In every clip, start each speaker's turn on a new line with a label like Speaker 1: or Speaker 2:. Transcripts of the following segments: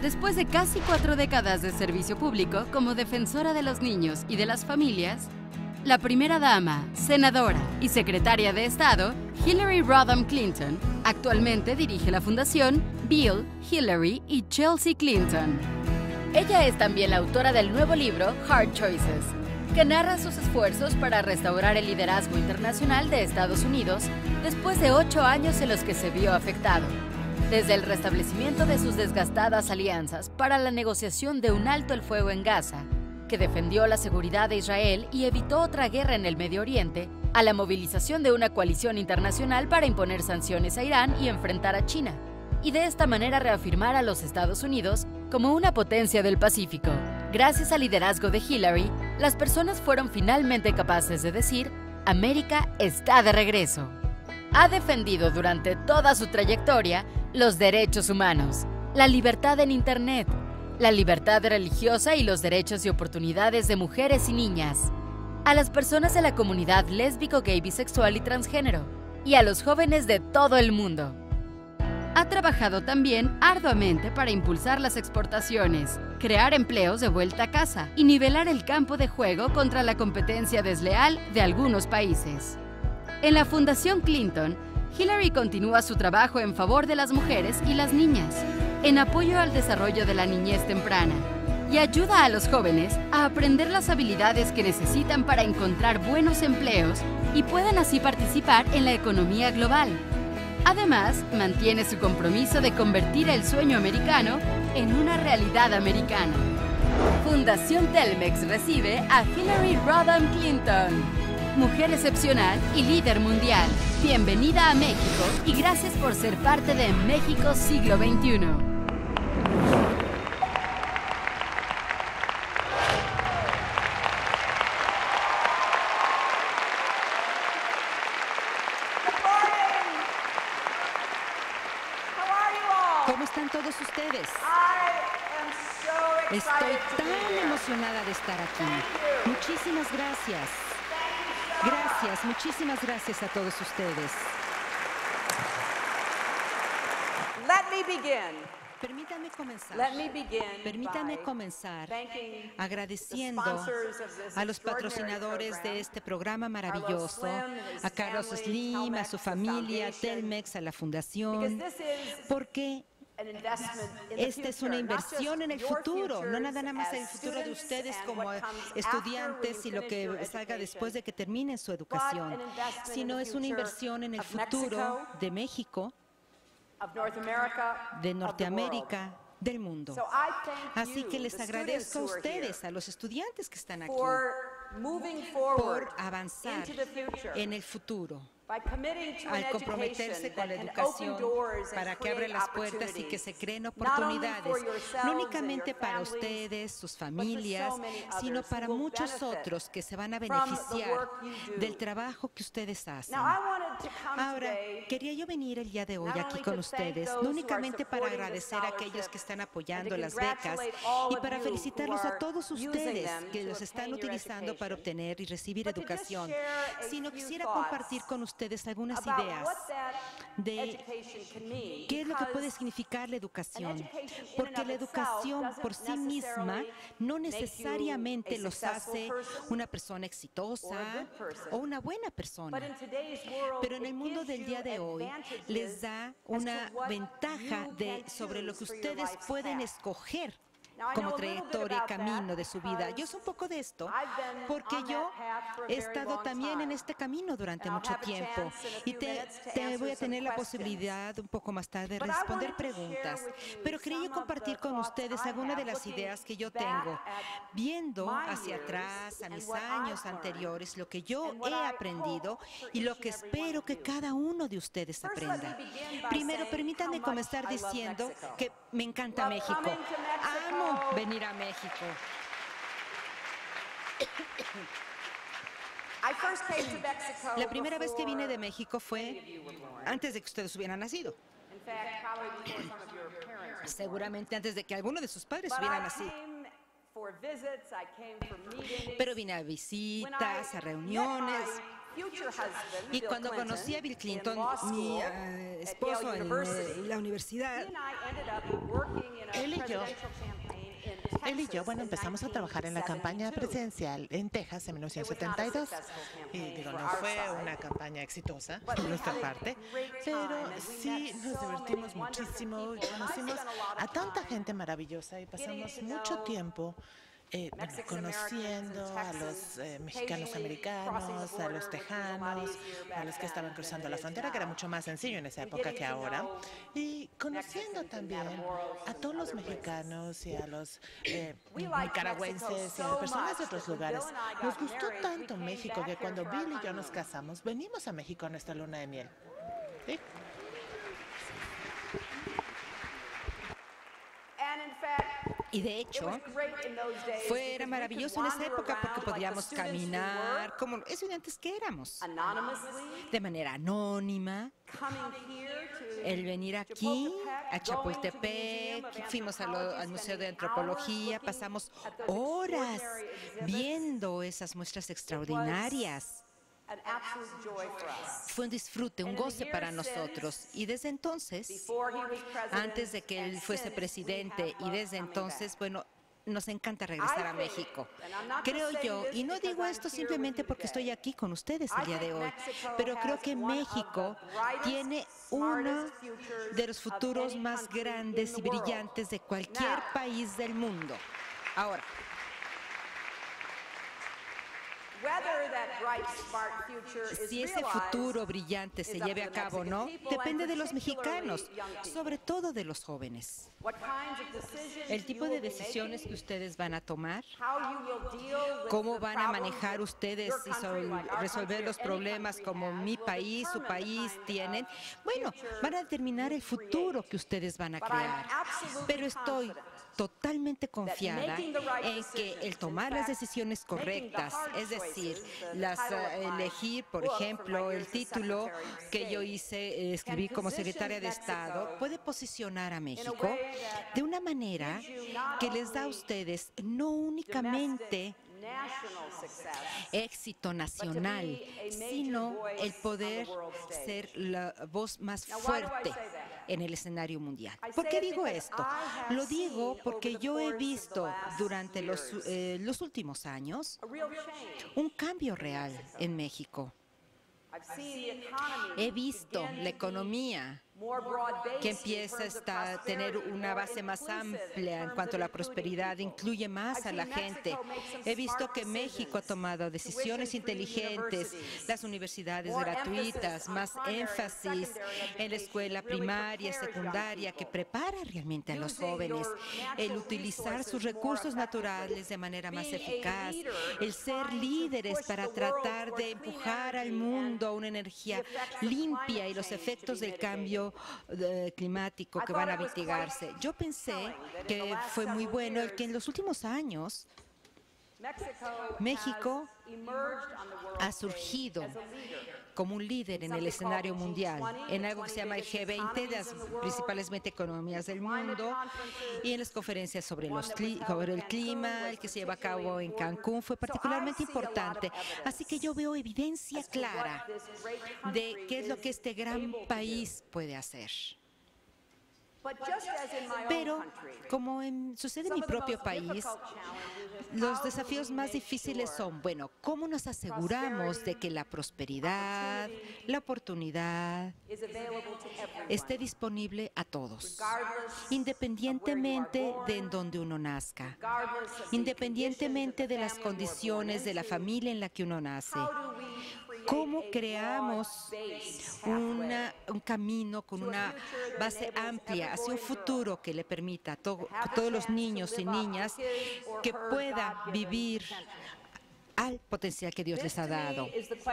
Speaker 1: Después de casi 4 décadas de servicio público como defensora de los niños y de las familias, la primera dama, senadora y secretaria de Estado, Hillary Rodham Clinton, actualmente dirige la fundación Bill, Hillary y Chelsea Clinton. Ella es también la autora del nuevo libro Hard Choices, que narra sus esfuerzos para restaurar el liderazgo internacional de Estados Unidos después de 8 años en los que se vio afectado. Desde el restablecimiento de sus desgastadas alianzas para la negociación de un alto el fuego en Gaza, que defendió la seguridad de Israel y evitó otra guerra en el Medio Oriente, a la movilización de una coalición internacional para imponer sanciones a Irán y enfrentar a China, y de esta manera reafirmar a los Estados Unidos como una potencia del Pacífico. Gracias al liderazgo de Hillary, las personas fueron finalmente capaces de decir: América está de regreso. Ha defendido durante toda su trayectoria los derechos humanos, la libertad en Internet, la libertad religiosa y los derechos y oportunidades de mujeres y niñas, a las personas de la comunidad lésbico, gay, bisexual y transgénero, y a los jóvenes de todo el mundo. Ha trabajado también arduamente para impulsar las exportaciones, crear empleos de vuelta a casa y nivelar el campo de juego contra la competencia desleal de algunos países. En la Fundación Clinton, Hillary continúa su trabajo en favor de las mujeres y las niñas, en apoyo al desarrollo de la niñez temprana, y ayuda a los jóvenes a aprender las habilidades que necesitan para encontrar buenos empleos y puedan así participar en la economía global. Además, mantiene su compromiso de convertir el sueño americano en una realidad americana. Fundación Telmex recibe a Hillary Rodham Clinton, mujer excepcional y líder mundial. Bienvenida a México y gracias por ser parte de México Siglo XXI.
Speaker 2: ¿Cómo están todos ustedes? Estoy tan emocionada de estar aquí. Muchísimas gracias. Gracias, muchísimas gracias a todos ustedes. Permítanme comenzar agradeciendo a los patrocinadores de este programa maravilloso, a Carlos Slim, a su familia, a Telmex, a la Fundación, porque esta es una inversión en el futuro, no nada más en el futuro de ustedes como estudiantes y lo que salga después de que terminen su educación, sino es una inversión en el futuro de México, de Norteamérica, del mundo. Así que les agradezco a ustedes, a los estudiantes que están aquí, por avanzar en el futuro, al comprometerse con la educación para que abra las puertas y que se creen oportunidades, no únicamente para ustedes, sus familias, sino para muchos otros que se van a beneficiar del trabajo que ustedes hacen. Ahora, quería yo venir el día de hoy aquí con ustedes, no únicamente para agradecer a aquellos que están apoyando las becas y para felicitarlos a todos ustedes que los están utilizando para obtener y recibir educación, sino quisiera compartir con ustedes algunas ideas de qué es lo que puede significar la educación, porque la educación por sí misma no necesariamente los hace una persona exitosa o una buena persona, pero en el mundo del día de hoy les da una ventaja sobre lo que ustedes pueden escoger como trayectoria y camino de su vida. Yo sé un poco de esto porque yo he estado también en este camino durante mucho tiempo y te voy a tener la posibilidad un poco más tarde de responder preguntas, pero quería compartir con ustedes algunas de las ideas que yo tengo, viendo hacia atrás a mis años anteriores, lo que yo he aprendido y lo que espero que cada uno de ustedes aprenda. Primero, permítanme comenzar diciendo que me encanta México. Amo venir a México. La primera vez que vine de México fue antes de que ustedes hubieran nacido. Seguramente antes de que alguno de sus padres hubiera nacido. Pero vine a visitas, a reuniones. Y cuando conocí a Bill Clinton, mi esposo en la universidad,
Speaker 3: él y yo, bueno, empezamos a trabajar en la campaña presidencial en Texas en 1972. Y digo, no fue una campaña exitosa por nuestra parte, pero sí nos divertimos muchísimo y conocimos a tanta gente maravillosa y pasamos mucho tiempo conociendo a los mexicanos americanos, a los tejanos, a los que estaban cruzando la frontera, que era mucho más sencillo en esa época que ahora, y conociendo también a todos los mexicanos y a los nicaragüenses y a personas de otros lugares. Nos gustó tanto México que cuando Bill y yo nos casamos, venimos a México a nuestra luna de miel. ¿Sí?
Speaker 2: Y de hecho, era maravilloso en esa época porque podíamos caminar como estudiantes que éramos, de manera anónima. El venir aquí, a Chapultepec, fuimos al Museo de Antropología, pasamos horas viendo esas muestras extraordinarias. Fue un disfrute, un goce para nosotros. Y desde entonces, antes de que él fuese presidente, y desde entonces, bueno, nos encanta regresar a México. Creo yo, y no digo esto simplemente porque estoy aquí con ustedes el día de hoy, pero creo que México tiene uno de los futuros más grandes y brillantes de cualquier país del mundo. Ahora, si ese futuro brillante se lleve a cabo o no, depende de los mexicanos, sobre todo de los jóvenes. El tipo de decisiones que ustedes van a tomar, cómo van a manejar ustedes y resolver los problemas como mi país, su país tienen, bueno, van a determinar el futuro que ustedes van a crear. Pero estoy totalmente confiada en que el tomar las decisiones correctas, es decir, elegir, por ejemplo, el título que yo escribí como secretaria de Estado, puede posicionar a México de una manera que les da a ustedes no únicamente éxito nacional, sino el poder ser la voz más fuerte en el escenario mundial. ¿Por qué digo esto? Lo digo porque yo he visto durante los últimos años un cambio real en México. He visto la economía que empieza a tener una base más amplia en cuanto a la prosperidad, incluye más a la gente. He visto que México ha tomado decisiones inteligentes, las universidades gratuitas, más énfasis en la escuela primaria, secundaria, que prepara realmente a los jóvenes, el utilizar sus recursos naturales de manera más eficaz, el ser líderes para tratar de empujar al mundo a una energía limpia y los efectos del cambio climático que van a mitigarse. Yo pensé que fue muy bueno el que en los últimos años México ha surgido como un líder en el escenario mundial, en algo que se llama el G20, de las principales 20 economías del mundo, y en las conferencias sobre el clima, el que se lleva a cabo en Cancún, fue particularmente importante. Así que yo veo evidencia clara de qué es lo que este gran país puede hacer. Pero, como sucede en mi propio país, los desafíos más difíciles son, bueno, ¿cómo nos aseguramos de que la prosperidad, la oportunidad esté disponible a todos, independientemente de en donde uno nazca, independientemente de las condiciones de la familia en la que uno nace? ¿Cómo creamos un camino con una base amplia hacia un futuro que le permita a todos los niños y niñas que puedan vivir al potencial que Dios les ha dado?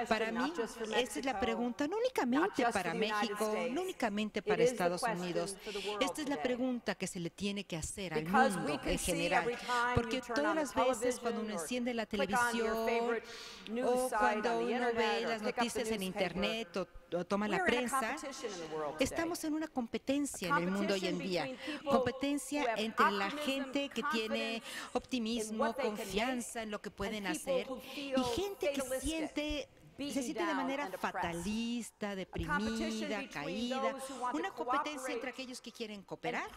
Speaker 2: Para mí, esta es la pregunta, no únicamente para México, no únicamente para Estados Unidos. Esta es la pregunta que se le tiene que hacer al mundo en general. Porque todas las veces cuando uno enciende la televisión o cuando uno ve las noticias en Internet o toma la prensa, estamos en una competencia en el mundo hoy en día. Competencia entre la gente que tiene optimismo, confianza en lo que pueden hacer, y gente que siente se siente de manera fatalista, deprimida, caída, una competencia entre aquellos que quieren cooperar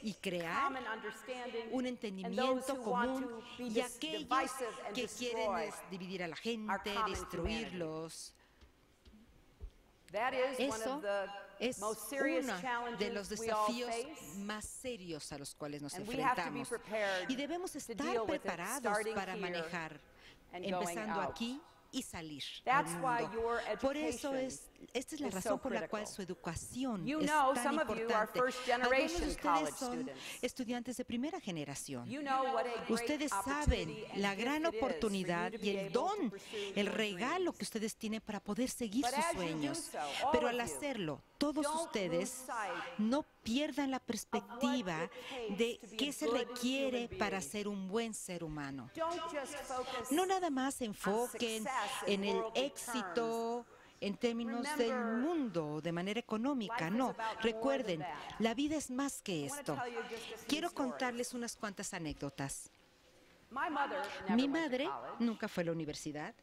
Speaker 2: y crear un entendimiento común y aquellos que quieren dividir a la gente, destruirlos. Eso es uno de los desafíos más serios a los cuales nos enfrentamos. Y debemos estar preparados para manejar, empezando aquí y salir al mundo. Por eso esta es la razón por la cual su educación es tan importante. Algunos de ustedes son estudiantes de primera generación. Ustedes saben la gran oportunidad y el don, el regalo que ustedes tienen para poder seguir sus sueños. Pero al hacerlo, todos ustedes no pierdan la perspectiva de qué se requiere para ser un buen ser humano. No nada más se enfoquen en el éxito en términos del mundo, de manera económica. No, recuerden, la vida es más que esto. Quiero contarles unas cuantas anécdotas. Mi madre nunca fue a la universidad.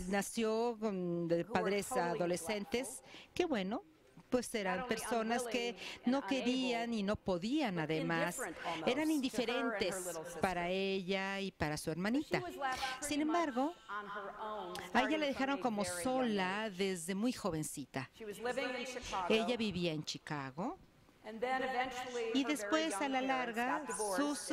Speaker 2: Nació de padres adolescentes. Qué bueno. Pues eran personas que no querían y no podían, además, eran indiferentes para ella y para su hermanita. Sin embargo, a ella le dejaron como sola desde muy jovencita. Ella vivía en Chicago. Y después, a la larga, sus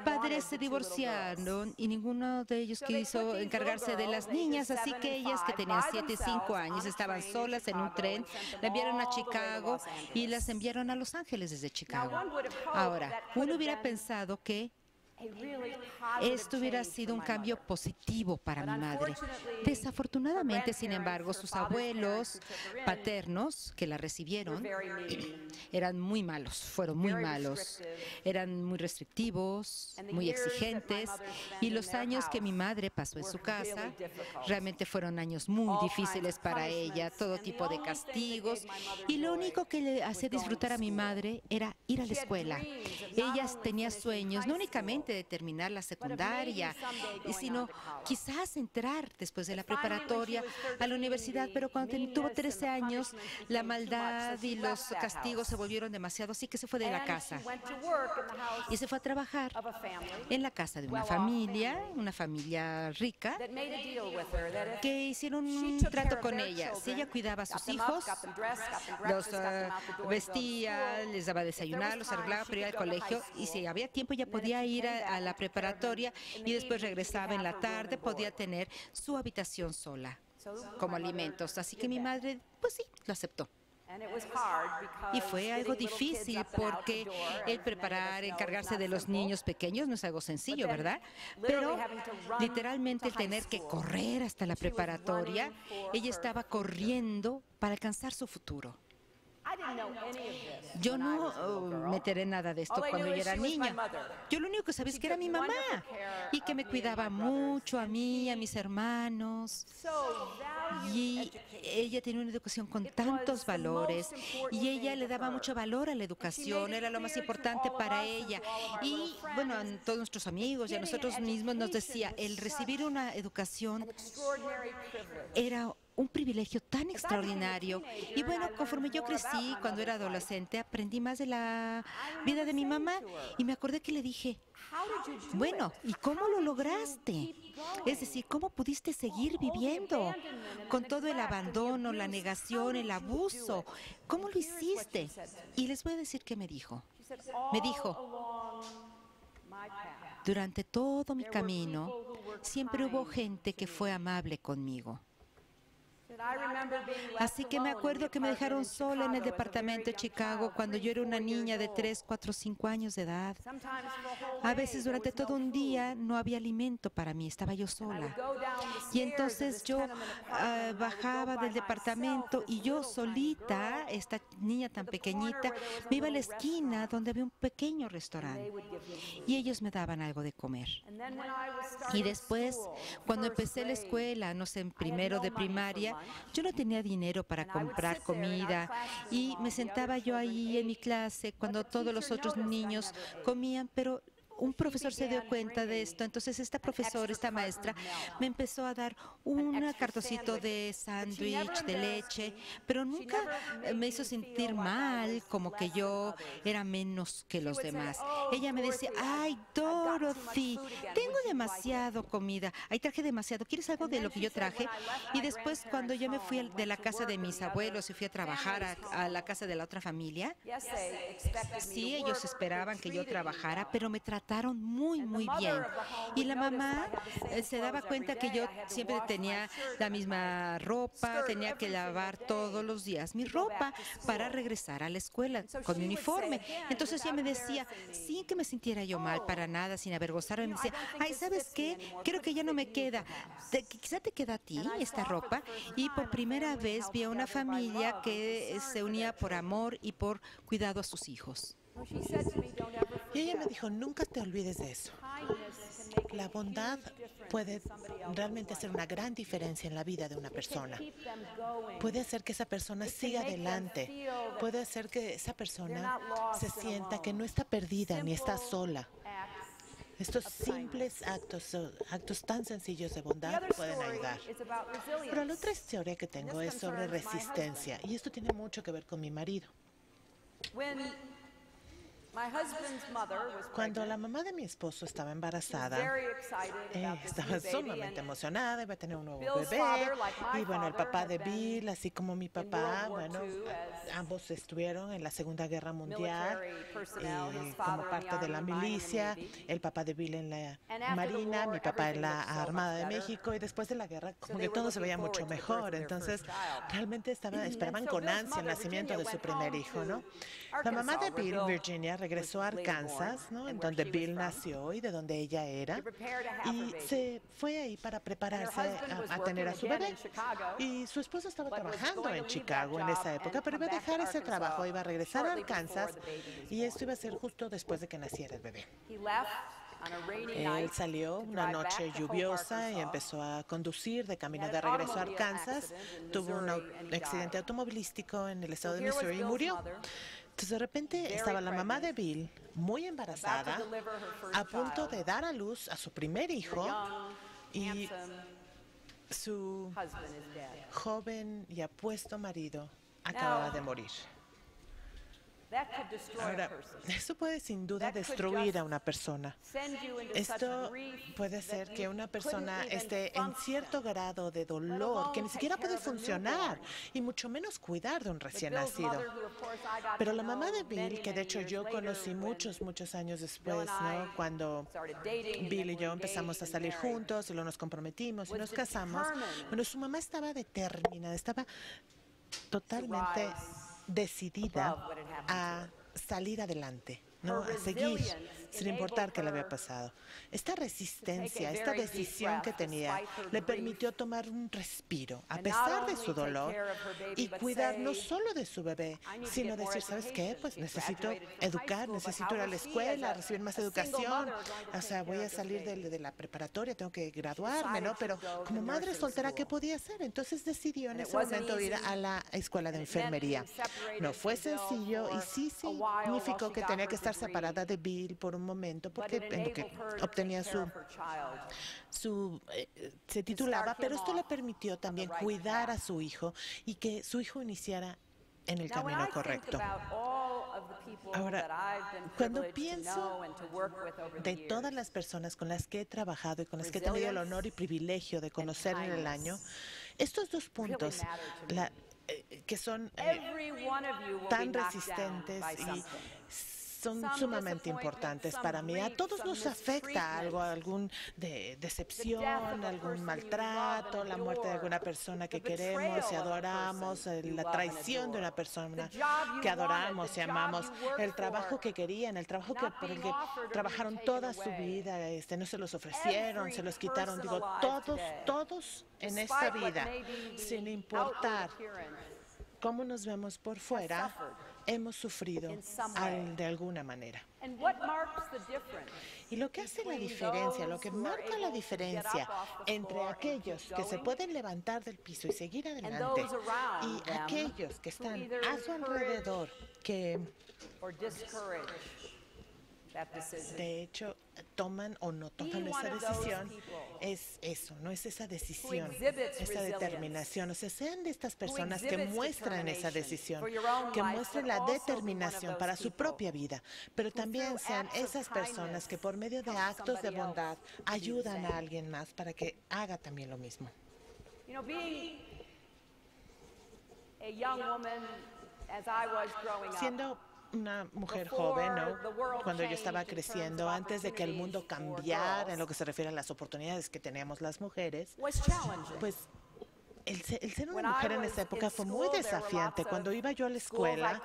Speaker 2: padres se divorciaron y ninguno de ellos quiso encargarse de las niñas, así que ellas, que tenían 7 y 5 años, estaban solas en un tren, la enviaron a Chicago y las enviaron a Los Ángeles desde Chicago. Ahora, uno hubiera pensado que esto hubiera sido un cambio positivo para mi madre. Desafortunadamente, sin embargo, sus abuelos paternos que la recibieron eran muy malos, fueron muy malos. Eran muy restrictivos, muy exigentes, y los años que mi madre pasó en su casa realmente fueron años muy difíciles para ella, todo tipo de castigos, y lo único que le hacía disfrutar a mi madre era ir a la escuela. Ella tenía sueños, no únicamente de terminar la secundaria, sino quizás entrar después de la preparatoria a la universidad, pero cuando tuvo 13 años, la maldad y los castigos se volvieron demasiado, así que se fue de la casa y se fue a trabajar en la casa de una familia rica, que hicieron un trato con ella. Si ella cuidaba a sus hijos, los vestía, les daba desayunar, los arreglaba para ir al colegio, y si había tiempo ella podía ir a la preparatoria y después regresaba en la tarde, podía tener su habitación sola como alimentos. Así que mi madre, pues sí, lo aceptó. Y fue algo difícil porque el encargarse de los niños pequeños no es algo sencillo, ¿verdad? Pero literalmente el tener que correr hasta la preparatoria, ella estaba corriendo para alcanzar su futuro. Yo no me enteré nada de esto cuando yo era niña. Yo lo único que sabía es que era mi mamá y que me cuidaba mucho a mí, a mis hermanos. Y ella tenía una educación con tantos valores y ella le daba mucho valor a la educación, era lo más importante para ella. Y bueno, a todos nuestros amigos y a nosotros mismos nos decía, el recibir una educación era un privilegio tan extraordinario. Y bueno, conforme yo crecí, cuando era adolescente, aprendí más de la vida de mi mamá y me acordé que le dije, bueno, ¿y cómo lo lograste? Es decir, ¿cómo pudiste seguir viviendo con todo el abandono, la negación, el abuso? ¿Cómo lo hiciste? Y les voy a decir qué me dijo. Me dijo, durante todo mi camino, siempre hubo gente que fue amable conmigo. Así que me acuerdo que me dejaron sola en el departamento de Chicago cuando yo era una niña de 3, 4, 5 años de edad. A veces durante todo un día no había alimento para mí, estaba yo sola. Y entonces yo bajaba del departamento y yo solita, esta niña tan pequeñita, me iba a la esquina donde había un pequeño restaurante y ellos me daban algo de comer. Y después, cuando empecé la escuela, no sé, en primero de primaria, yo no tenía dinero para comprar comida y me sentaba yo ahí en mi clase cuando todos los otros niños comían, pero un profesor se dio cuenta de esto, entonces esta maestra, me empezó a dar un cartoncito de sándwich, de leche, pero nunca me hizo sentir mal, como que yo era menos que los demás. Ella me decía, ay, Dorothy, tengo demasiado comida, ay, traje demasiado, ¿quieres algo de lo que yo traje? Y después, cuando yo me fui de la casa de mis abuelos y fui a trabajar a la casa de la otra familia, sí, ellos esperaban que yo trabajara, pero me trataron muy, muy bien. Y la mamá se daba cuenta que yo siempre tenía la misma ropa, tenía que lavar todos los días mi ropa para regresar a la escuela con mi uniforme. Entonces ella me decía, sin que me sintiera yo mal, para nada, sin avergonzarme, me decía, ay, ¿sabes qué? Creo que ya no me queda. Quizá te queda a ti esta ropa. Y por primera vez vi a una familia que se unía por amor y por cuidado a sus hijos.
Speaker 3: Y ella me dijo, nunca te olvides de eso. La bondad puede realmente hacer una gran diferencia en la vida de una persona. Puede hacer que esa persona siga adelante. Puede hacer que esa persona se sienta que no está perdida ni está sola. Estos simples actos tan sencillos de bondad pueden ayudar. Pero la otra historia que tengo es sobre resistencia. Y esto tiene mucho que ver con mi marido. Cuando la mamá de mi esposo estaba embarazada, estaba sumamente emocionada, iba a tener un nuevo bebé. Y bueno, el papá de Bill, así como mi papá, bueno, ambos estuvieron en la Segunda Guerra Mundial como parte de la milicia. El papá de Bill en la Marina, mi papá en la Armada de México. Y después de la guerra, como que todo se veía mucho mejor. Entonces, realmente esperaban con ansia el nacimiento de su primer hijo, ¿no? La mamá de Bill, Virginia, regresó a Arkansas, ¿no?, en donde Bill nació y de donde ella era, y se fue ahí para prepararse a tener a su bebé. Y su esposo estaba trabajando en Chicago en esa época, pero iba a dejar ese trabajo, iba a regresar a Arkansas, y esto iba a ser justo después de que naciera el bebé. Él salió una noche lluviosa y empezó a conducir de camino de regreso a Arkansas. Tuvo un accidente automovilístico en el estado de Missouri y murió. Entonces, de repente estaba la mamá de Bill, muy embarazada, a punto de dar a luz a su primer hijo, y su joven y apuesto marido acababa de morir. Ahora, eso puede sin duda destruir a una persona. Esto puede hacer que una persona esté en cierto grado de dolor, que ni siquiera puede funcionar, y mucho menos cuidar de un recién nacido. Pero la mamá de Bill, que de hecho yo conocí muchos años después, ¿no?, cuando Bill y yo empezamos a salir juntos y luego nos comprometimos y nos casamos, bueno, su mamá estaba determinada, estaba totalmente decidida a salir adelante, ¿no?, a seguir, sin importar qué le había pasado. Esta resistencia, esta decisión que tenía, le permitió tomar un respiro, a pesar de su dolor, y cuidar no solo de su bebé, sino decir, ¿sabes qué? Pues necesito educar, necesito ir a la escuela, recibir más educación. O sea, voy a salir de la preparatoria, tengo que graduarme, ¿no? Pero como madre soltera, ¿qué podía hacer? Entonces decidió en ese momento ir a la escuela de enfermería. No fue sencillo y sí significó que tenía que estar separada de Bill por un momento, porque en lo que obtenía se titulaba, pero esto le permitió también cuidar a su hijo y que su hijo iniciara en el camino correcto. Ahora, cuando pienso de todas las personas con las que he trabajado y con las que he tenido el honor y privilegio de conocer en el año, estos dos puntos, que son tan resistentes y son sumamente importantes para mí. A todos nos afecta algo, algún decepción, algún maltrato, la muerte de alguna persona que queremos y adoramos, la traición de una persona que adoramos y amamos, el trabajo que querían, el trabajo por el que trabajaron toda su vida, no se los ofrecieron, se los quitaron. Digo, todos en esta vida, sin importar cómo nos vemos por fuera, hemos sufrido de alguna manera. Y lo que hace la diferencia, lo que marca la diferencia entre aquellos que se pueden levantar del piso y seguir adelante y aquellos que están a su alrededor, que De hecho, toman o no toman esa decisión, es eso, no es esa decisión, esa determinación. O sea, sean de estas personas que muestran esa decisión, que muestren la determinación para su propia vida, pero también sean esas personas que por medio de actos de bondad ayudan a alguien más para que haga también lo mismo. Siendo una mujer joven, ¿no? Cuando yo estaba creciendo, antes de que el mundo cambiara en lo que se refiere a las oportunidades que teníamos las mujeres, pues el ser una mujer en esa época fue muy desafiante. Cuando iba yo a la escuela,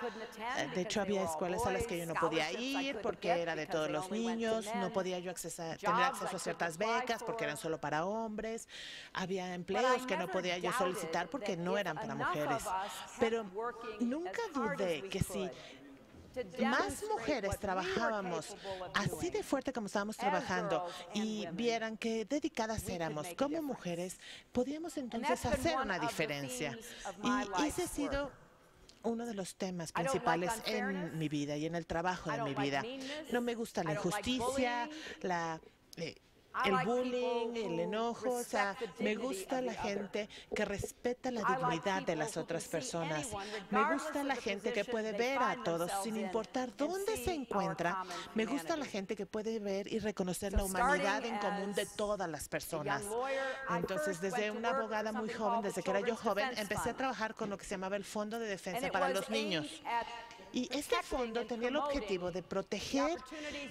Speaker 3: de hecho había escuelas a las que yo no podía ir porque era de todos los niños, no podía yo tener acceso a ciertas becas porque eran solo para hombres, había empleos que no podía yo solicitar porque no eran para mujeres. Pero nunca dudé que si más mujeres trabajábamos así de fuerte como estábamos trabajando y vieran qué dedicadas éramos como mujeres, podíamos entonces hacer una diferencia. Y ese ha sido uno de los temas principales en mi vida y en el trabajo de mi vida. No me gusta la injusticia, el bullying, el enojo, o sea, me gusta la gente que respeta la dignidad de las otras personas. Me gusta la gente que puede ver a todos sin importar dónde se encuentra. Me gusta la gente que puede ver y reconocer la humanidad en común de todas las personas. Entonces, desde una abogada muy joven, desde que era yo joven, empecé a trabajar con lo que se llamaba el Fondo de Defensa para los Niños. Y este fondo tenía el objetivo de proteger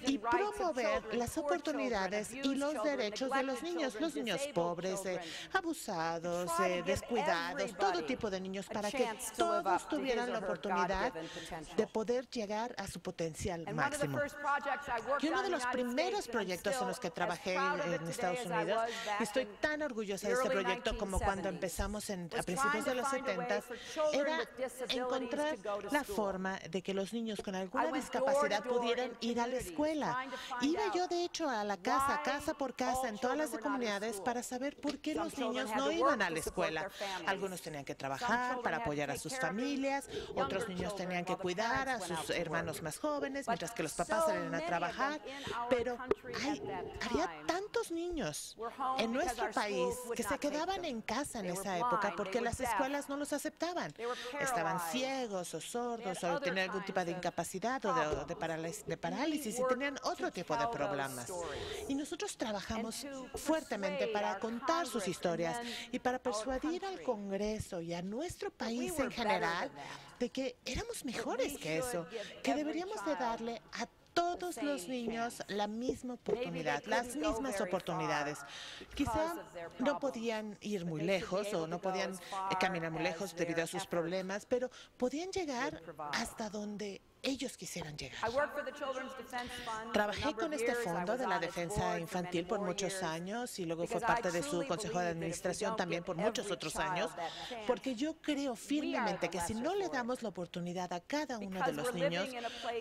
Speaker 3: y promover las oportunidades y los derechos de los niños pobres, abusados, descuidados, todo tipo de niños, para que todos tuvieran la oportunidad de poder llegar a su potencial máximo. Y uno de los primeros proyectos en los que trabajé en Estados Unidos, y estoy tan orgullosa de este proyecto como cuando empezamos a principios de los 70, era encontrar la forma de que los niños con alguna discapacidad pudieran ir a la escuela. Iba yo, de hecho, a la casa por casa, en todas las comunidades, para saber por qué los niños no iban a la escuela. Algunos tenían que trabajar para apoyar a sus familias, otros niños tenían que cuidar a sus hermanos más jóvenes, mientras que los papás salían a trabajar. Pero había tantos niños en nuestro país que se quedaban en casa en esa época porque las escuelas no los aceptaban. Estaban ciegos o sordos o tenían algún tipo de incapacidad o de parálisis y tenían otro tipo de problemas. Y nosotros trabajamos fuertemente para contar sus historias y para persuadir al Congreso y a nuestro país en general de que éramos mejores que eso, que deberíamos de darle a todos los niños la misma oportunidad, las mismas oportunidades. Quizá no podían ir muy lejos o no podían caminar muy lejos debido a sus problemas, pero podían llegar hasta donde ellos quisieran llegar. Trabajé con este fondo de la defensa infantil por muchos años y luego fue parte de su consejo de administración también por muchos otros años, porque yo creo firmemente que si no le damos la oportunidad a cada uno de los niños,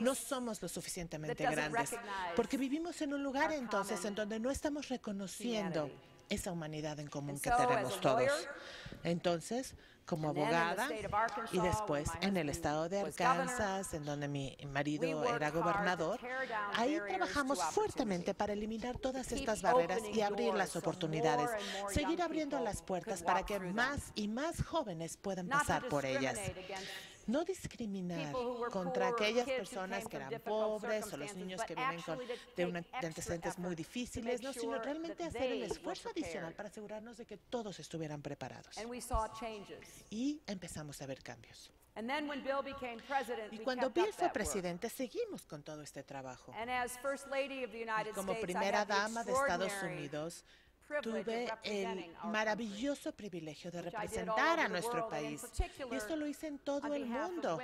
Speaker 3: no somos lo suficientemente grandes, porque vivimos en un lugar entonces en donde no estamos reconociendo esa humanidad en común que tenemos todos. Entonces, como abogada y después en el estado de Arkansas, en donde mi marido era gobernador, ahí trabajamos fuertemente para eliminar todas estas barreras y abrir las oportunidades, seguir abriendo las puertas para que más y más jóvenes puedan pasar por ellas. No discriminar contra aquellas personas que eran pobres o los niños que vienen de antecedentes muy difíciles, no, sino realmente hacer el esfuerzo adicional para asegurarnos de que todos estuvieran preparados. Y empezamos a ver cambios. Y cuando Bill fue presidente, seguimos con todo este trabajo. Y como primera dama de Estados Unidos, tuve el maravilloso privilegio de representar a nuestro país. Y esto lo hice en todo el mundo.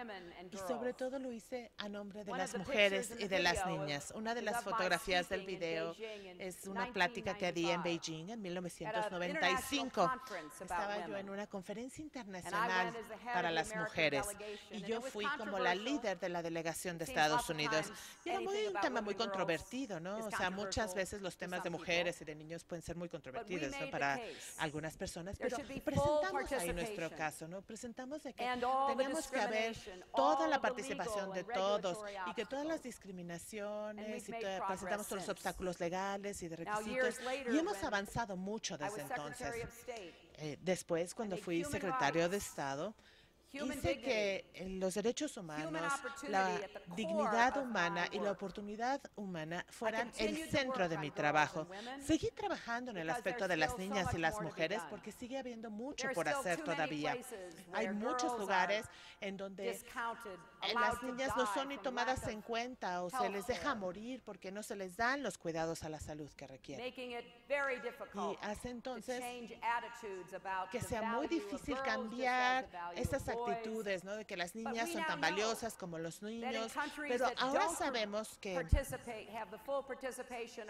Speaker 3: Y sobre todo lo hice a nombre de las mujeres y de las niñas. Una de las fotografías del video es una plática que di en Beijing en 1995. Estaba yo en una conferencia internacional para las mujeres. Y yo fui como la líder de la delegación de Estados Unidos. Y era un tema muy controvertido, ¿no? O sea, muchas veces los temas de mujeres y de niños pueden ser muy controvertidas, ¿no?, para algunas personas, pero presentamos ahí nuestro caso, ¿no? Presentamos de que tenemos que haber toda la participación de todos y que todas las discriminaciones y presentamos todos los obstáculos legales y de requisitos y hemos avanzado mucho desde entonces. Después, cuando fui secretario de Estado, hice que los derechos humanos, la dignidad humana y la oportunidad humana fueran el centro de mi trabajo. Seguí trabajando en el aspecto de las niñas y las mujeres porque sigue habiendo mucho por hacer todavía. Hay muchos lugares en donde las niñas no son ni tomadas en cuenta o se les deja morir porque no se les dan los cuidados a la salud que requieren. Y hace entonces que sea muy difícil cambiar estas actitudes, ¿no?, de que las niñas son tan valiosas como los niños, pero ahora sabemos que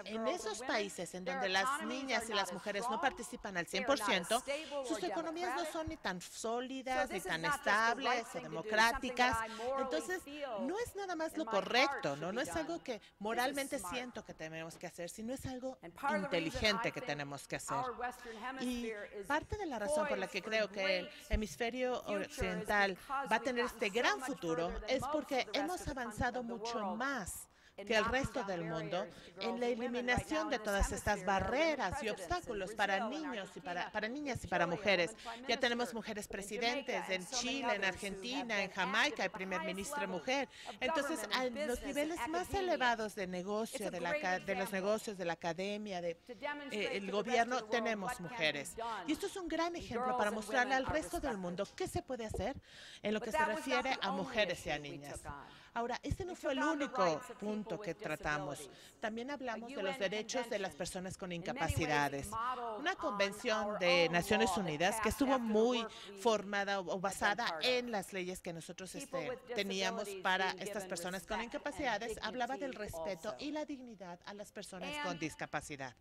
Speaker 3: en esos países en donde las niñas y las mujeres no participan al 100%, sus economías no son ni tan sólidas, ni tan estables o democráticas. Entonces, no es nada más lo correcto, ¿no? No es algo que moralmente siento que tenemos que hacer, sino es algo inteligente que tenemos que hacer. Y parte de la razón por la que creo que el hemisferio occidental va a tener este gran futuro es porque hemos avanzado mucho más que el resto del mundo en la eliminación de todas estas barreras y obstáculos para niños y para niñas y para mujeres. Ya tenemos mujeres presidentes en Chile, en Argentina, en Jamaica, el primer ministro mujer. Entonces, a los niveles más elevados de negocio, de los negocios, de la academia, el gobierno, tenemos mujeres. Y esto es un gran ejemplo para mostrarle al resto del mundo qué se puede hacer en lo que se refiere a mujeres y a niñas. Ahora, este no fue el único punto que tratamos. También hablamos de los derechos de las personas con incapacidades. Una convención de Naciones Unidas que estuvo muy formada o basada en las leyes que nosotros teníamos para estas personas con incapacidades, hablaba del respeto y la dignidad a las personas con discapacidad.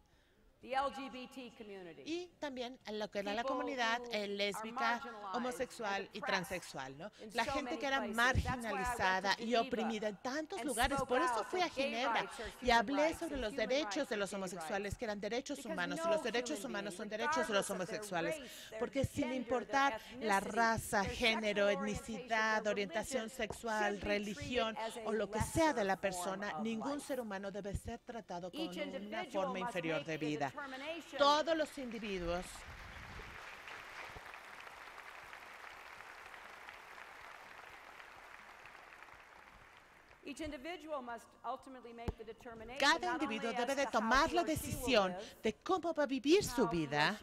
Speaker 3: Y también lo que era la comunidad lésbica, homosexual y transexual, ¿no? La gente que era marginalizada y oprimida en tantos lugares. Por eso fui a Ginebra y hablé sobre los derechos de los homosexuales, que eran derechos humanos, y los derechos humanos son derechos de los homosexuales. Porque sin importar la raza, género, etnicidad, orientación sexual, religión o lo que sea de la persona, ningún ser humano debe ser tratado con una forma inferior de vida. Todos los individuos cada individuo debe de tomar la decisión de cómo va a vivir su vida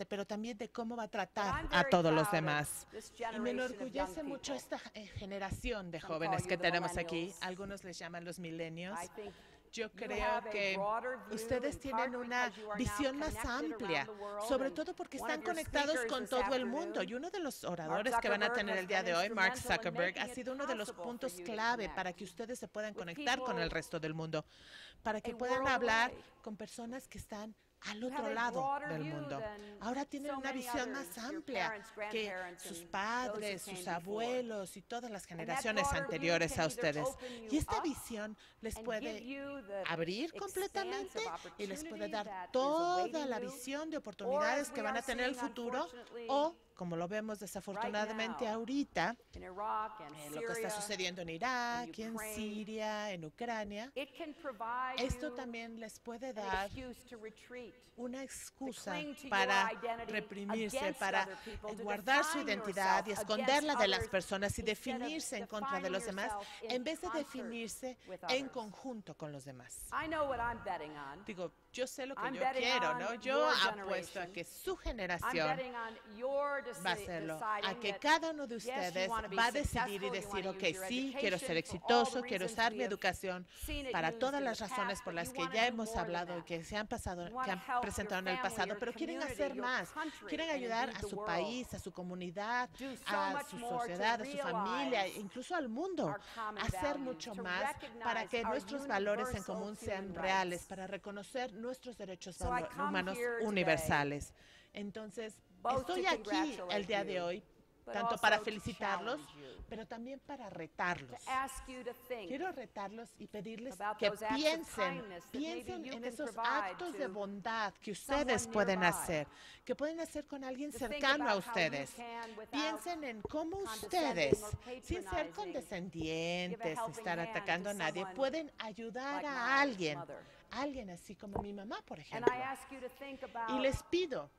Speaker 3: pero también de cómo va a tratar a todos los demás. Y me enorgullece mucho esta generación de jóvenes que tenemos aquí. Algunos les llaman los millennials. Yo creo que ustedes tienen una visión más amplia, sobre todo porque están conectados con todo el mundo. Y uno de los oradores que van a tener el día de hoy, Mark Zuckerberg, ha sido uno de los puntos clave para que ustedes se puedan conectar con el resto del mundo, para que puedan hablar con personas que están al otro lado del mundo. Ahora tienen una visión más amplia que sus padres, sus abuelos y todas las generaciones anteriores a ustedes. Y esta visión les puede abrir completamente y les puede dar toda la visión de oportunidades que van a tener en el futuro, o como lo vemos desafortunadamente ahorita, lo que está sucediendo en Irak, en Siria, en Ucrania, esto también les puede dar una excusa para reprimirse, para guardar su identidad y esconderla de las personas y definirse en contra de los demás, en vez de definirse en conjunto con los demás. Digo, yo sé lo que yo quiero, ¿no? Yo apuesto a que su generación va a hacerlo, a que cada uno de ustedes va a decidir y decir, ok, sí, quiero ser exitoso, quiero usar mi educación para todas las razones por las que ya hemos hablado y que se han pasado, que han presentado en el pasado, pero quieren hacer más, quieren ayudar a su país, a su comunidad, a su sociedad, a su familia, incluso al mundo, a hacer mucho más para que nuestros valores en común sean reales, para reconocer nuestros derechos humanos universales. Entonces, estoy aquí el día de hoy tanto para felicitarlos, pero también para retarlos. Quiero retarlos y pedirles que piensen en esos actos de bondad que ustedes pueden hacer, que pueden hacer con alguien cercano a ustedes. Piensen en cómo ustedes, sin ser condescendientes, sin estar atacando a nadie, pueden ayudar a alguien así como mi mamá, por ejemplo. Y les pido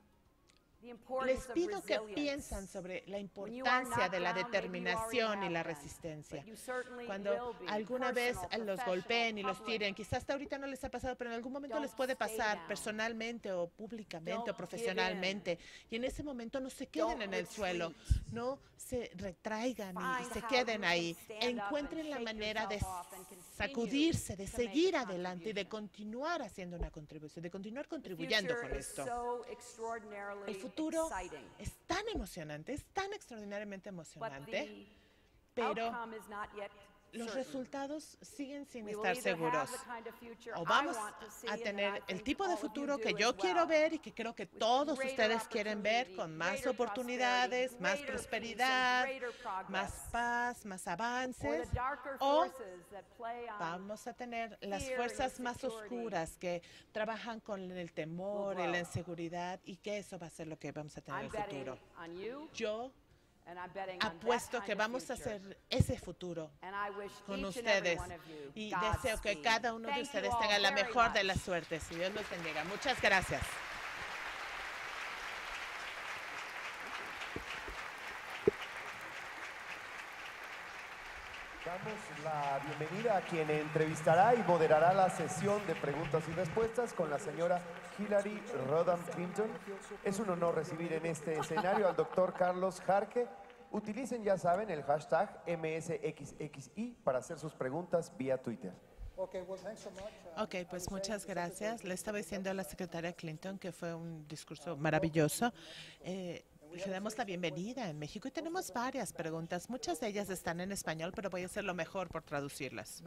Speaker 3: que piensen sobre la importancia de la determinación y la resistencia. Cuando alguna vez los golpeen y los tiren, quizás hasta ahorita no les ha pasado, pero en algún momento les puede pasar personalmente o públicamente o profesionalmente. Y en ese momento no se queden en el suelo, no se retraigan y se queden ahí. Encuentren la manera de sacudirse, de seguir adelante y de continuar haciendo una contribución, de continuar contribuyendo con esto. El futuro es tan emocionante, es tan extraordinariamente emocionante, pero los resultados siguen sin estar seguros. O vamos a tener el tipo de futuro que yo quiero ver y que creo que todos ustedes quieren ver, con más oportunidades, más prosperidad, más paz, más avances, o vamos a tener las fuerzas más oscuras que trabajan con el temor y la inseguridad, y que eso va a ser lo que vamos a tener en el futuro. Yo apuesto que vamos a hacer ese futuro con ustedes y deseo que cada uno de ustedes tenga la mejor de las suertes. Y Dios los bendiga. Muchas gracias.
Speaker 4: Damos la bienvenida a quien entrevistará y moderará la sesión de preguntas y respuestas con la señora Hillary Rodham Clinton. Es un honor recibir en este escenario al doctor Carlos Jarque. Utilicen, ya saben, el hashtag MSXXI para hacer sus preguntas vía Twitter.
Speaker 3: Ok, pues muchas gracias. Le estaba diciendo a la secretaria Clinton que fue un discurso maravilloso. Le damos la bienvenida en México y tenemos varias preguntas. Muchas de ellas están en español, pero voy a hacer lo mejor por traducirlas.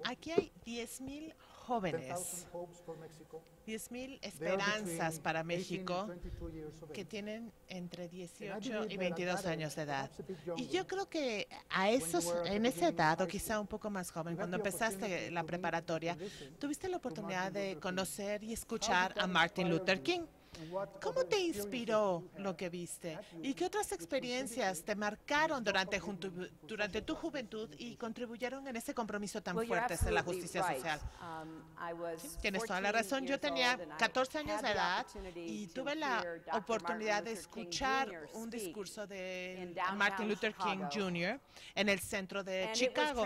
Speaker 3: Aquí hay 10,000 jóvenes, 10,000 esperanzas para México que tienen entre 18 y 22 años de edad. Y yo creo que en esa edad, o quizá un poco más joven, cuando empezaste la preparatoria, tuviste la oportunidad de conocer y escuchar a Martin Luther King. ¿Cómo te inspiró lo que viste? ¿Y qué otras experiencias te marcaron durante tu juventud y contribuyeron en ese compromiso tan fuerte de la justicia social? Sí, tienes toda la razón. Yo tenía 14 años de edad y tuve la oportunidad de escuchar un discurso de Martin Luther King Jr. en el centro de Chicago.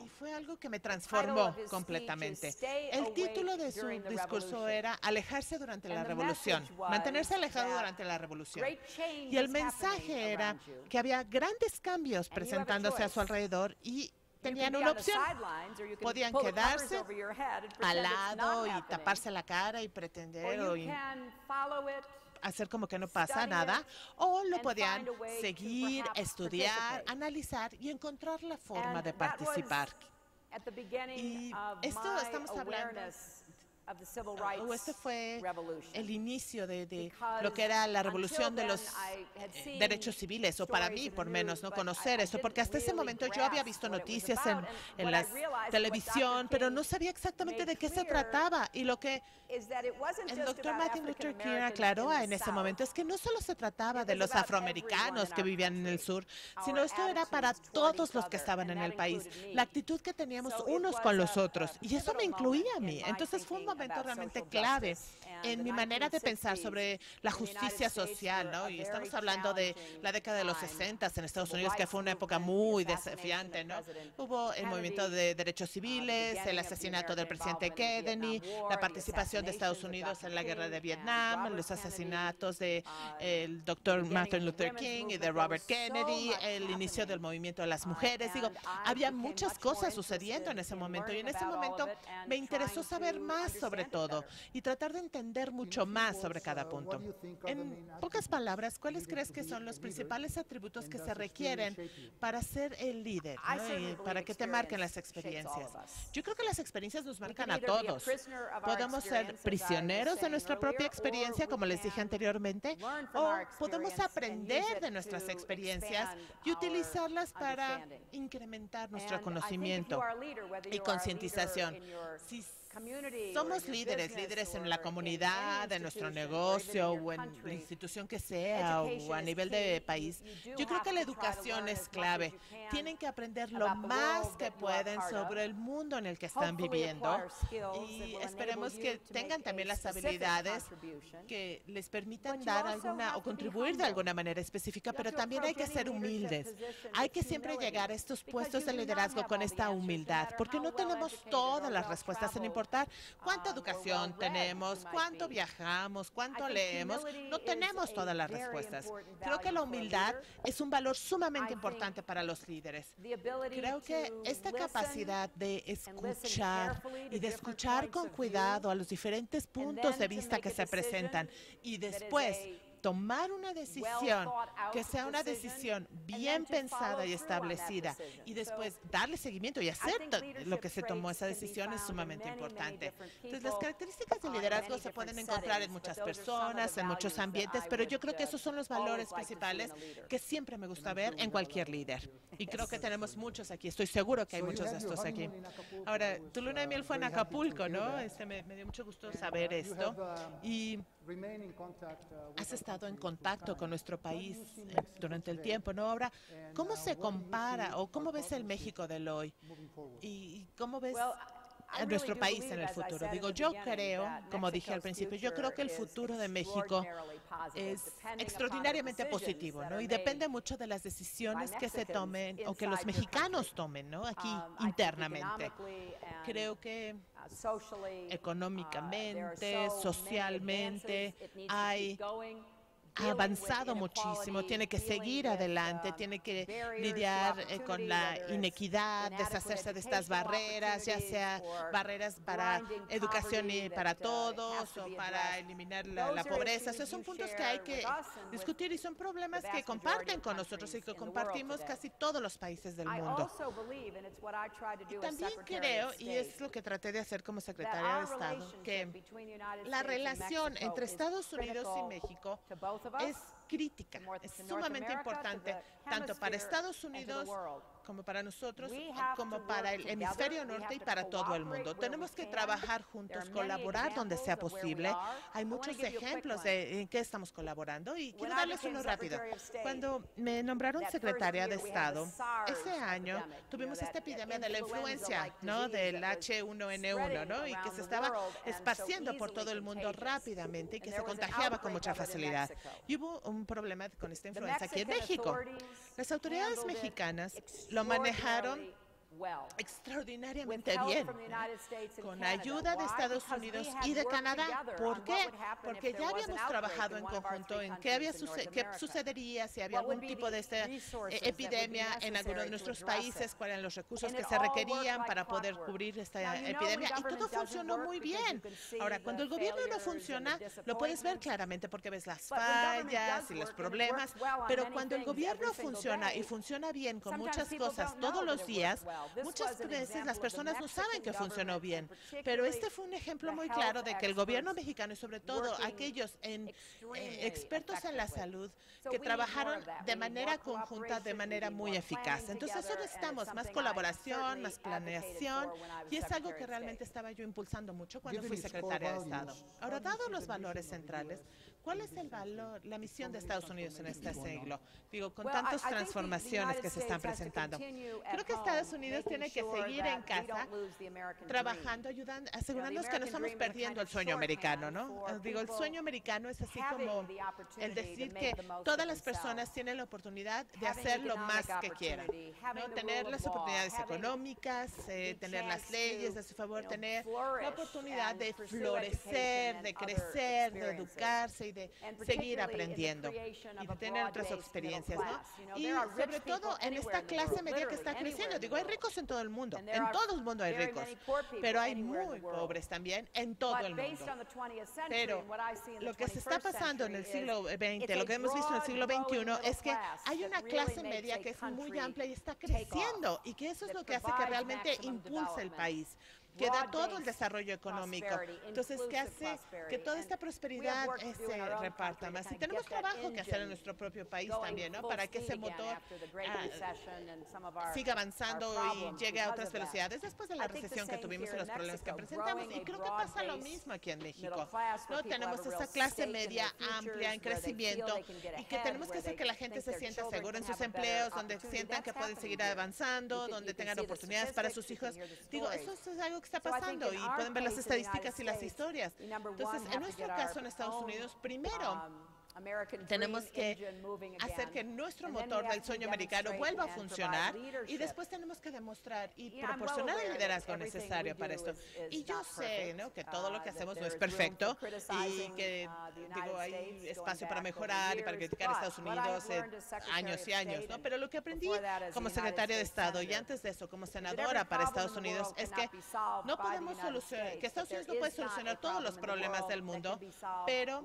Speaker 3: Y fue algo que me transformó completamente. El título de su discurso era Alejarse durante la revolución. Mantenerse alejado durante la revolución. Y el mensaje era que había grandes cambios presentándose a su alrededor y tenían una opción. Podían quedarse al lado y taparse la cara y pretender o hacer como que no pasa nada, o lo podían seguir, estudiar, analizar y encontrar la forma de participar. Y esto estamos hablando. Este fue el inicio de lo que era la revolución de los derechos civiles, o para mí, por menos, no conocer eso, porque hasta ese momento yo había visto noticias en la televisión, pero no sabía exactamente de qué se trataba. Y lo que el doctor Martin Luther King aclaró en ese momento es que no solo se trataba de los afroamericanos que vivían en el sur, sino esto era para todos los que estaban en el país, la actitud que teníamos unos con los otros, y eso me incluía a mí. Entonces fue un momento realmente clave en mi manera de pensar sobre la justicia social, ¿no? Y estamos hablando de la década de los 60 en Estados Unidos, que fue una época muy desafiante, ¿no? Hubo el movimiento de derechos civiles, el asesinato del presidente Kennedy, la participación de Estados Unidos en la guerra de Vietnam, los asesinatos del doctor Martin Luther King y de Robert Kennedy, el inicio del movimiento de las mujeres. Digo, había muchas cosas sucediendo en ese momento, y en ese momento me interesó saber más sobre todo y tratar de entender mucho más sobre cada punto. En pocas palabras, ¿cuáles crees que son los principales atributos que se requieren para ser el líder, ¿no? Y para que te marquen las experiencias? Yo creo que las experiencias nos marcan a todos. Podemos ser prisioneros de nuestra propia experiencia, como les dije anteriormente, o podemos aprender de nuestras experiencias y utilizarlas para incrementar nuestro conocimiento y concientización. Si somos líderes en la comunidad, en nuestro negocio o en la institución que sea o a nivel de país. Yo creo que la educación es clave. Tienen que aprender lo más que pueden sobre el mundo en el que están viviendo y esperemos que tengan también las habilidades que les permitan dar alguna o contribuir de alguna manera específica, pero también hay que ser humildes. Hay que siempre llegar a estos puestos de liderazgo con esta humildad, porque no tenemos todas las respuestas sin importar cuánta educación tenemos, cuánto viajamos, cuánto leemos. No tenemos todas las respuestas. Creo que la humildad es un valor sumamente importante para los líderes. Creo que esta capacidad de escuchar y de escuchar con cuidado a los diferentes puntos de vista que se presentan y después tomar una decisión que sea una decisión bien pensada y establecida y después darle seguimiento y hacer lo que se tomó esa decisión es sumamente importante. Entonces, las características del liderazgo se pueden encontrar en muchas personas, en muchos ambientes, pero yo creo que esos son los valores principales que siempre me gusta ver en cualquier líder. Y creo que tenemos muchos aquí. Estoy seguro que hay muchos de estos aquí. Ahora, tu luna de miel fue en Acapulco, ¿no? Me dio mucho gusto saber esto. Y has estado en contacto con nuestro país durante el tiempo, ¿no? Ahora, ¿cómo se compara o cómo ves el México del hoy? ¿Y cómo ves a nuestro país en el futuro? Digo, yo creo, como dije al principio, yo creo que el futuro de México es extraordinariamente positivo, ¿no? Y depende mucho de las decisiones que se tomen o que los mexicanos tomen, ¿no? Aquí internamente. Creo que económicamente, socialmente, ha avanzado muchísimo, tiene que seguir adelante, tiene que lidiar con la inequidad, deshacerse de estas barreras, ya sea barreras para educación y para todos o para eliminar la pobreza. Esos son puntos que hay que discutir y son problemas que comparten con nosotros y que compartimos casi todos los países del mundo. Y también creo, y es lo que traté de hacer como secretaria de Estado, que la relación entre Estados Unidos y México es crítica, es sumamente importante, tanto para Estados Unidos como para nosotros, como para el hemisferio norte y para todo el mundo. Tenemos que trabajar juntos, colaborar donde sea posible. Hay muchos ejemplos de en qué estamos colaborando y quiero darles uno rápido. Cuando me nombraron secretaria de Estado, ese año tuvimos esta epidemia de la influenza, ¿no? Del H1N1, ¿no? Y que se estaba esparciendo por todo el mundo rápidamente y que se contagiaba con mucha facilidad. Y hubo un problema con esta influenza aquí en México. Las autoridades mexicanas lo manejaron extraordinariamente bien, con ayuda de Estados Unidos y de Canadá. ¿Por qué? Porque ya habíamos trabajado en conjunto en qué sucedería si había algún tipo de esta epidemia en alguno de nuestros países, cuáles eran los recursos que se requerían para poder cubrir esta epidemia, y todo funcionó muy bien. Ahora, cuando el gobierno no funciona, lo puedes ver claramente porque ves las fallas y los problemas, pero cuando el gobierno funciona y funciona bien con muchas cosas todos los días, muchas veces las personas no saben que funcionó bien, pero este fue un ejemplo muy claro de que el gobierno mexicano y sobre todo aquellos expertos en la salud que trabajaron de manera conjunta, de manera muy eficaz. Entonces eso necesitamos más colaboración, más planeación y es algo que realmente estaba yo impulsando mucho cuando fui secretaria de Estado. Ahora, dados los valores centrales, ¿cuál es el valor, la misión de Estados Unidos en este siglo? Digo, con tantas transformaciones que se están presentando. Creo que Estados Unidos tiene que seguir en casa, trabajando, ayudando, asegurándonos que no estamos perdiendo el sueño americano, ¿no? Digo, el sueño americano es así como el decir que todas las personas tienen la oportunidad de hacer lo más que quieran, ¿no? Tener las oportunidades económicas, tener las leyes a su favor, tener la oportunidad de florecer, de crecer, de educarse y de seguir aprendiendo y de tener otras experiencias, ¿no? Y sobre todo en esta clase media que está creciendo. Digo, hay ricos en todo el mundo. En todo el mundo hay ricos. Pero hay muy pobres también en todo el mundo. Pero lo que se está pasando en el siglo XX, lo que hemos visto en el siglo XXI, es que hay una clase media que es muy amplia y está creciendo, y que eso es lo que hace que realmente impulse el país, que da todo el desarrollo económico. Entonces, que hace que toda esta prosperidad se reparta más. Y tenemos trabajo que hacer en nuestro propio país también, ¿no? Para que ese motor siga avanzando y llegue a otras velocidades después de la recesión que tuvimos y los problemas que presentamos. Y creo que pasa lo mismo aquí en México, ¿no? Tenemos esa clase media amplia en crecimiento y que tenemos que hacer que la gente se sienta segura en sus empleos, donde sientan que pueden seguir avanzando, donde tengan oportunidades para sus hijos. Digo, eso es algo que está pasando y pueden ver las estadísticas y las historias. Entonces, en nuestro caso en Estados Unidos, primero tenemos que hacer que nuestro motor del sueño americano vuelva a funcionar, y después tenemos que demostrar y proporcionar el liderazgo necesario para esto. Y yo sé, ¿no?, que todo lo que hacemos no es perfecto y que, digo, hay espacio para mejorar y para criticar a Estados Unidos años y años, ¿no? Pero lo que aprendí como secretaria de Estado y antes de eso como senadora para Estados Unidos es que no podemos solucionar, que Estados Unidos no puede solucionar todos los problemas del mundo, pero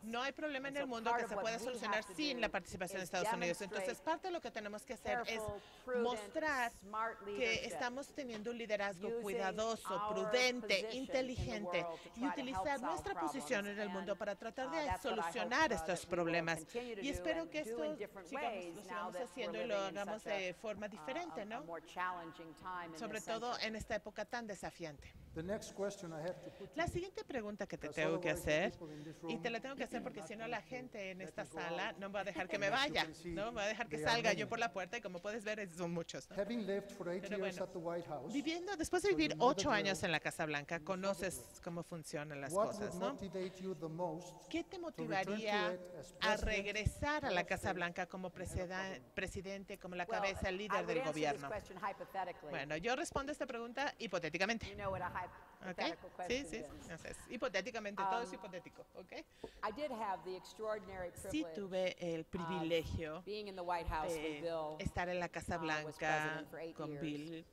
Speaker 3: no hay problema en el mundo que se pueda solucionar sin la participación de Estados Unidos. Entonces, parte de lo que tenemos que hacer es mostrar que estamos teniendo un liderazgo cuidadoso, prudente, inteligente, y utilizar nuestra posición en el mundo para tratar de solucionar estos problemas. Y espero que esto lo sigamos haciendo y lo hagamos de forma diferente, ¿no? Sobre todo en esta época tan desafiante. La siguiente pregunta que te tengo que hacer, y te la tengo que hacer porque si no la gente en esta sala no me va a dejar que me vaya, ¿no? Me va a dejar que salga yo por la puerta, y como puedes ver son muchos, ¿no? Pero bueno, viviendo, después de vivir 8 años en la Casa Blanca, conoces cómo funcionan las cosas, ¿no? ¿Qué te motivaría a regresar a la Casa Blanca como presidente, como la cabeza, el líder del gobierno? Bueno, yo respondo a esta pregunta hipotéticamente. ¿Okay? Sí, sí, entonces, hipotéticamente, todo es hipotético, ¿ok? Sí tuve el privilegio de estar en la Casa Blanca con Bill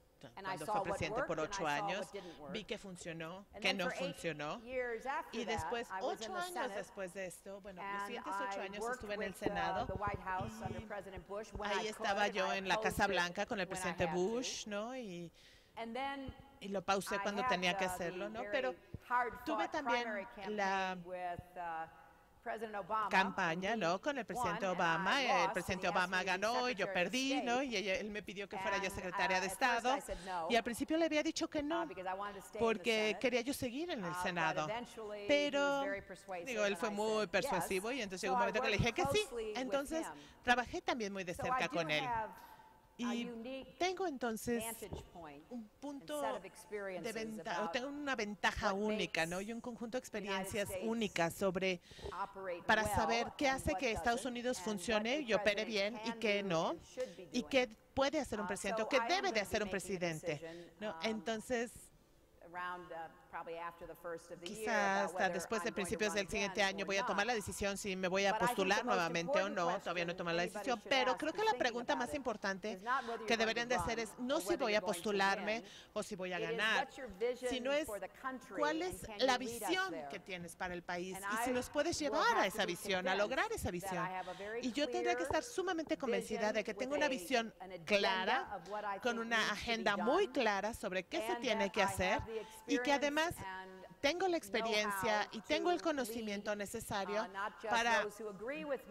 Speaker 3: cuando fue presidente por 8 años. Vi que funcionó, que no funcionó. Y después, 8 años después de esto, bueno, los siguientes 8 años estuve en el Senado. Y ahí estaba yo en la Casa Blanca con el presidente Bush, ¿no? Y lo pausé cuando tenía que hacerlo, ¿no? Pero tuve también la campaña, ¿no?, con el presidente Obama. El presidente Obama ganó y yo perdí, ¿no? Y él me pidió que fuera yo secretaria de Estado. Y al principio le había dicho que no, porque quería yo seguir en el Senado. Pero, digo, él fue muy persuasivo y entonces llegó un momento que le dije que sí. Entonces, trabajé también muy de cerca con él. Y tengo entonces un punto de ventaja, tengo una ventaja única, ¿no? Y un conjunto de experiencias únicas para saber qué hace que Estados Unidos funcione y opere bien y qué no, y qué puede hacer un presidente o qué debe de hacer un presidente, ¿no? Entonces, quizás hasta después de principios del siguiente año voy a tomar la decisión si me voy a postular nuevamente o no. Todavía no he tomado la decisión, pero creo que la pregunta más importante que deberían de hacer es no si voy a postularme o si voy a ganar, sino es cuál es la visión que tienes para el país y si nos puedes llevar a esa visión, a lograr esa visión. Y yo tendría que estar sumamente convencida de que tengo una visión clara, con una agenda muy clara sobre qué se tiene que hacer, y que además tengo la experiencia y tengo el conocimiento necesario para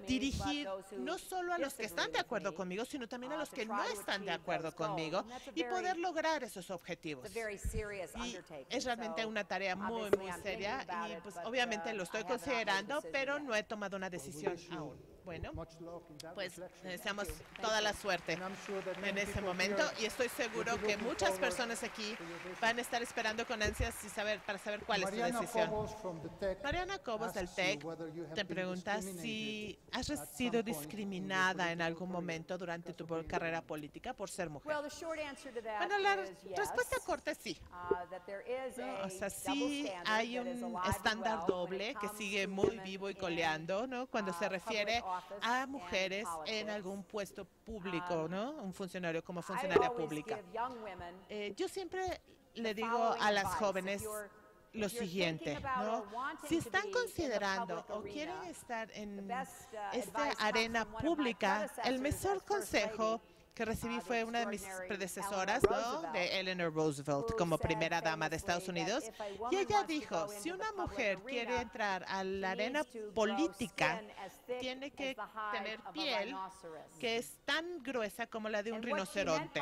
Speaker 3: dirigir no solo a los que están de acuerdo conmigo, sino también a los que no están de acuerdo conmigo, y poder lograr esos objetivos. Y es realmente una tarea muy, muy seria, y pues obviamente lo estoy considerando, pero no he tomado una decisión aún. Bueno, pues deseamos toda la suerte en ese momento y estoy seguro que muchas personas aquí van a estar esperando con ansias para saber cuál es su decisión. Mariana Cobos del TEC te pregunta si has sido discriminada en algún momento durante tu carrera política por ser mujer. Bueno, la respuesta corta es sí. No, o sea, sí hay un estándar doble que sigue muy vivo y coleando, ¿no? Cuando se refiere a mujeres en algún puesto público, ¿no? Un funcionario como funcionaria pública. Yo siempre le digo a las jóvenes lo siguiente, ¿no? Si están considerando o quieren estar en esta arena pública, el mejor consejo que recibí fue una de mis predecesoras, ¿no? De Eleanor Roosevelt, como primera dama de Estados Unidos. Y ella dijo, si una mujer quiere entrar a la arena política, tiene que tener piel que es tan gruesa como la de un rinoceronte,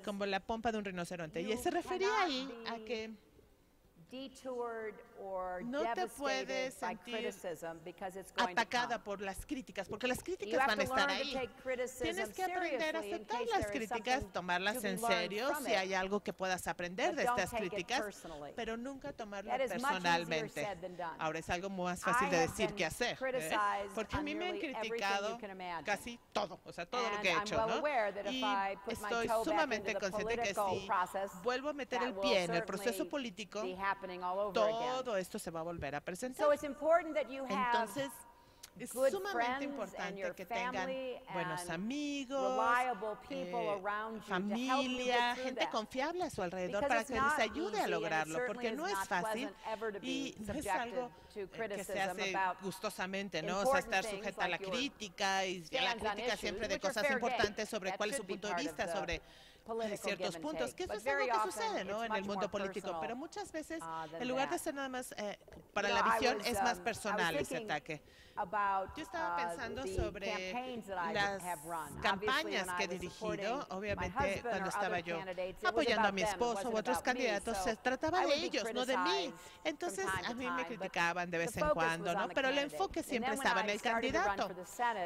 Speaker 3: como la pompa de un rinoceronte. Y se refería ahí a que no te puedes sentir atacada por las críticas, porque las críticas van a estar ahí. Tienes que aprender a aceptar las críticas, tomarlas en serio si hay algo que puedas aprender de estas críticas, pero nunca tomarlo personalmente. Ahora es algo más fácil de decir que hacer, porque a mí me han criticado casi todo, o sea, todo lo que he hecho, ¿no? Y estoy sumamente consciente que si vuelvo a meter el pie en el proceso político, todo esto se va a volver a presentar. Entonces, es sumamente importante que tengan buenos amigos, familia, gente confiable a su alrededor para que les ayude a lograrlo, porque no es fácil y no es algo que se hace gustosamente, ¿no? O sea, estar sujeta a la crítica y a la crítica siempre de cosas importantes sobre cuál es su punto de vista, sobre ciertos puntos, que eso es algo que sucede, ¿no? En el mundo político, pero muchas veces en lugar de ser nada más para la visión es más personal ese ataque. Yo estaba pensando sobre las campañas que he dirigido. Obviamente, cuando estaba yo apoyando a mi esposo u otros candidatos, se trataba de ellos, no de mí. Entonces, a mí me criticaban de vez en cuando, ¿no? Pero el enfoque siempre estaba en el candidato.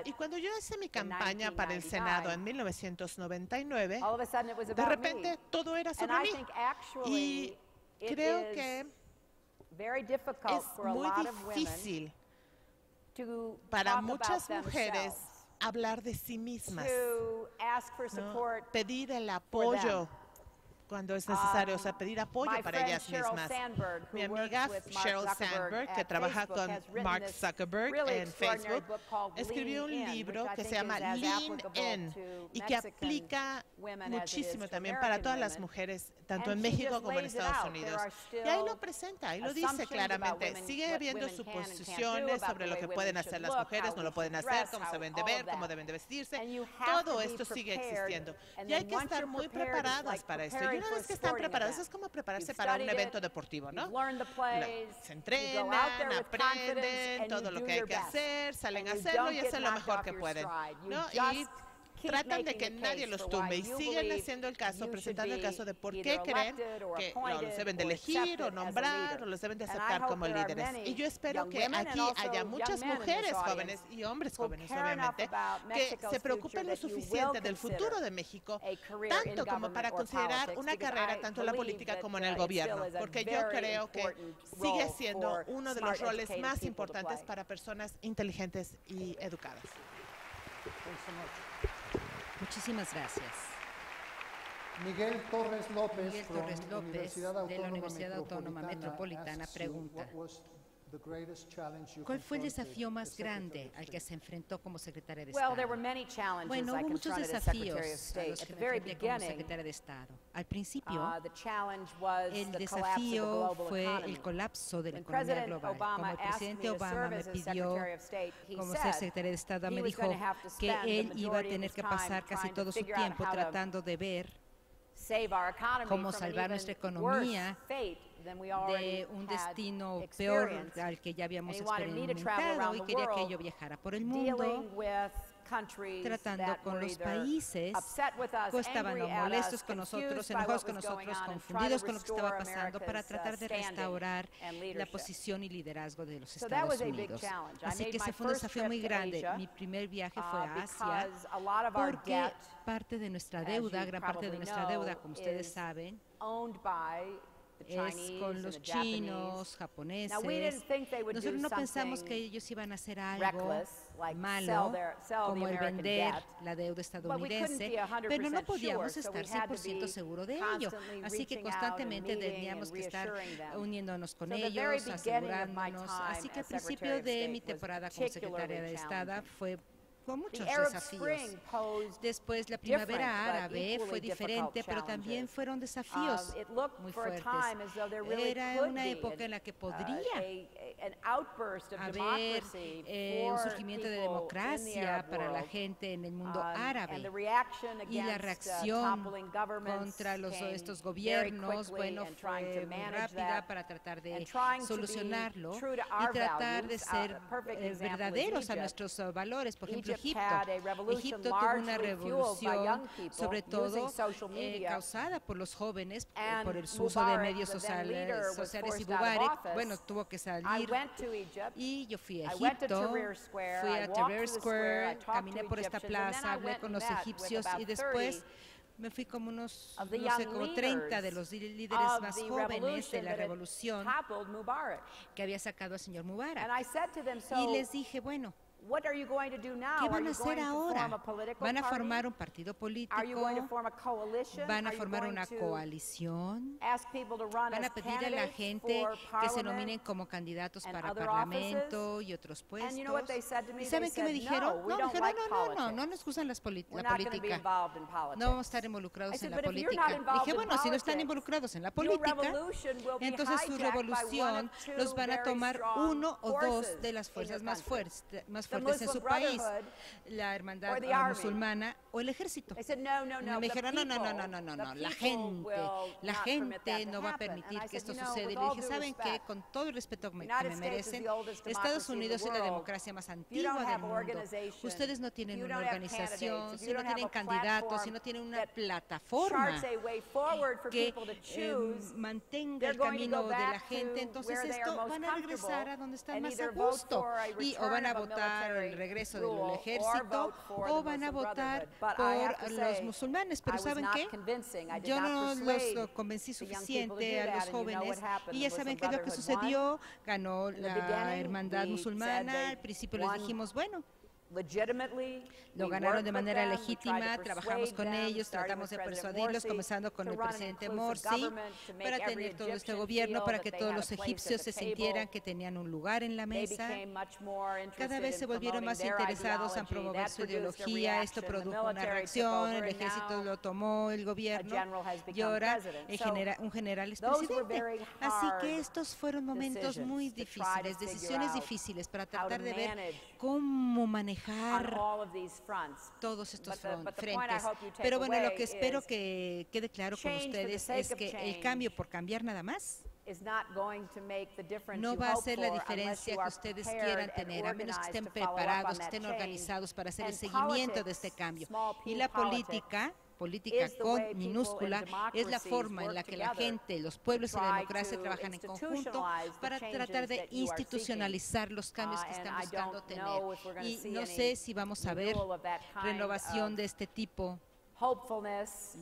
Speaker 3: Y cuando yo hice mi campaña para el Senado en 1999, de repente todo era sobre mí. Y creo que es muy difícil para muchas mujeres hablar de sí mismas, ¿no? Pedir el apoyo cuando es necesario, o sea, pedir apoyo para ellas mismas. Mi amiga Sheryl Sandberg, que trabaja con Mark Zuckerberg en Facebook, escribió un libro que se llama Lean In y que aplica muchísimo también para todas las mujeres, tanto en México como en Estados Unidos. Y ahí lo presenta, ahí lo dice claramente. Sigue habiendo suposiciones sobre lo que pueden hacer las mujeres, no lo pueden hacer, cómo se deben de ver, cómo deben de vestirse. Todo esto sigue existiendo. Y hay que estar muy preparadas para esto. Y una vez que están preparadas, es como prepararse para un evento deportivo, ¿no? Se entrenan, aprenden todo lo que hay que hacer, salen a hacerlo y hacen lo mejor que pueden, ¿no? Y tratan de que nadie los tumbe y siguen haciendo el caso, presentando el caso de por qué creen que los deben de elegir o nombrar o los deben de aceptar como líderes. Y yo espero que aquí haya muchas mujeres jóvenes y hombres jóvenes, obviamente, que se preocupen lo suficiente del futuro de México, tanto como para considerar una carrera tanto en la política como en el gobierno, porque yo creo que sigue siendo uno de los roles más importantes para personas inteligentes y educadas.
Speaker 2: Muchísimas gracias.
Speaker 5: Miguel Torres López,
Speaker 2: de la Universidad Autónoma Metropolitana pregunta: ¿cuál fue el desafío más grande al que se enfrentó como secretaria de Estado? Bueno, hubo muchos desafíos a los que me enfrenté como secretaria de Estado. Al principio, el desafío fue el colapso de la economía global. Como el presidente Obama me pidió, como ser secretaria de Estado, me dijo que él iba a tener que pasar casi todo su tiempo tratando de ver cómo salvar nuestra economía de un destino peor al que ya habíamos experimentado, y quería que yo viajara por el mundo tratando con los países que estaban molestos con nosotros, enojados con nosotros, confundidos con lo que estaba pasando, para tratar de restaurar la posición y liderazgo de los Estados Unidos. Así que ese fue un desafío muy grande. Mi primer viaje fue a Asia porque parte de nuestra deuda, gran parte de nuestra deuda, como ustedes saben, es con los chinos, japoneses. Nosotros no pensamos que ellos iban a hacer algo malo, como el vender la deuda estadounidense, pero no podíamos estar 100% seguros de ello. Así que constantemente teníamos que estar uniéndonos con ellos, asegurándonos. Así que al principio de mi temporada como secretaria de Estado fue con muchos desafíos. Después la primavera árabe fue diferente, pero también fueron desafíos muy fuertes. Era una época en la que podría haber un surgimiento de democracia para la gente en el mundo árabe. Y la reacción contra estos gobiernos, bueno, fue muy rápida para tratar de solucionarlo y tratar de ser verdaderos a nuestros valores. Por ejemplo, Egipto tuvo una revolución, sobre todo causada por los jóvenes, por el uso de medios sociales y Mubarak, bueno, tuvo que salir. Y yo fui a Egipto, fui a Tahrir Square, caminé por esta plaza, hablé con los egipcios y después me fui como unos, no sé, como 30 de los líderes más jóvenes de la revolución que había sacado al señor Mubarak. Y les dije, bueno, ¿qué van a hacer ahora? ¿Van a formar un partido político? ¿Van a formar una coalición? ¿Van a pedir a la gente que se nominen como candidatos para parlamento y otros puestos? ¿Y saben qué me dijeron? No nos gustan la política. No vamos a estar involucrados en la política. Dije, bueno, si no están involucrados en la política, entonces su revolución los van a tomar uno o dos de las fuerzas más fuertes en su país, la hermandad musulmana o el ejército. Me dijeron, no, la gente no va a permitir que esto suceda. Y le dije, ¿saben qué? Con todo el respeto que me merecen, Estados Unidos es la democracia más antigua del mundo. Ustedes no tienen una organización, si no tienen candidatos, si no tienen una plataforma que mantenga el camino de la gente, entonces esto van a regresar a donde están más a gusto y o van a votar el regreso del ejército o van a votar por los musulmanes. Pero ¿saben qué? Yo no los convencí suficiente a los jóvenes y ya saben qué es lo que sucedió. Ganó la hermandad musulmana. Al principio les dijimos, bueno, lo ganaron de manera legítima, trabajamos con ellos, tratamos de persuadirlos, comenzando con el presidente Morsi, para tener todo este gobierno, para que todos los egipcios se sintieran que tenían un lugar en la mesa. Cada vez se volvieron más interesados en promover su ideología. Esto produjo una reacción, el ejército lo tomó, el gobierno, y ahora un general es presidente. Así que estos fueron momentos muy difíciles, decisiones difíciles para tratar de ver cómo manejar todos estos frentes. Pero bueno, lo que espero que quede claro con ustedes es que el cambio por cambiar nada más no va a hacer la diferencia que ustedes quieran tener, a menos que estén preparados, que estén organizados para hacer el seguimiento de este cambio. Y la política con minúscula es la forma en la que la gente, los pueblos y la democracia trabajan en conjunto para tratar de institucionalizar los cambios que están buscando tener. Y no sé si vamos a ver renovación de este tipo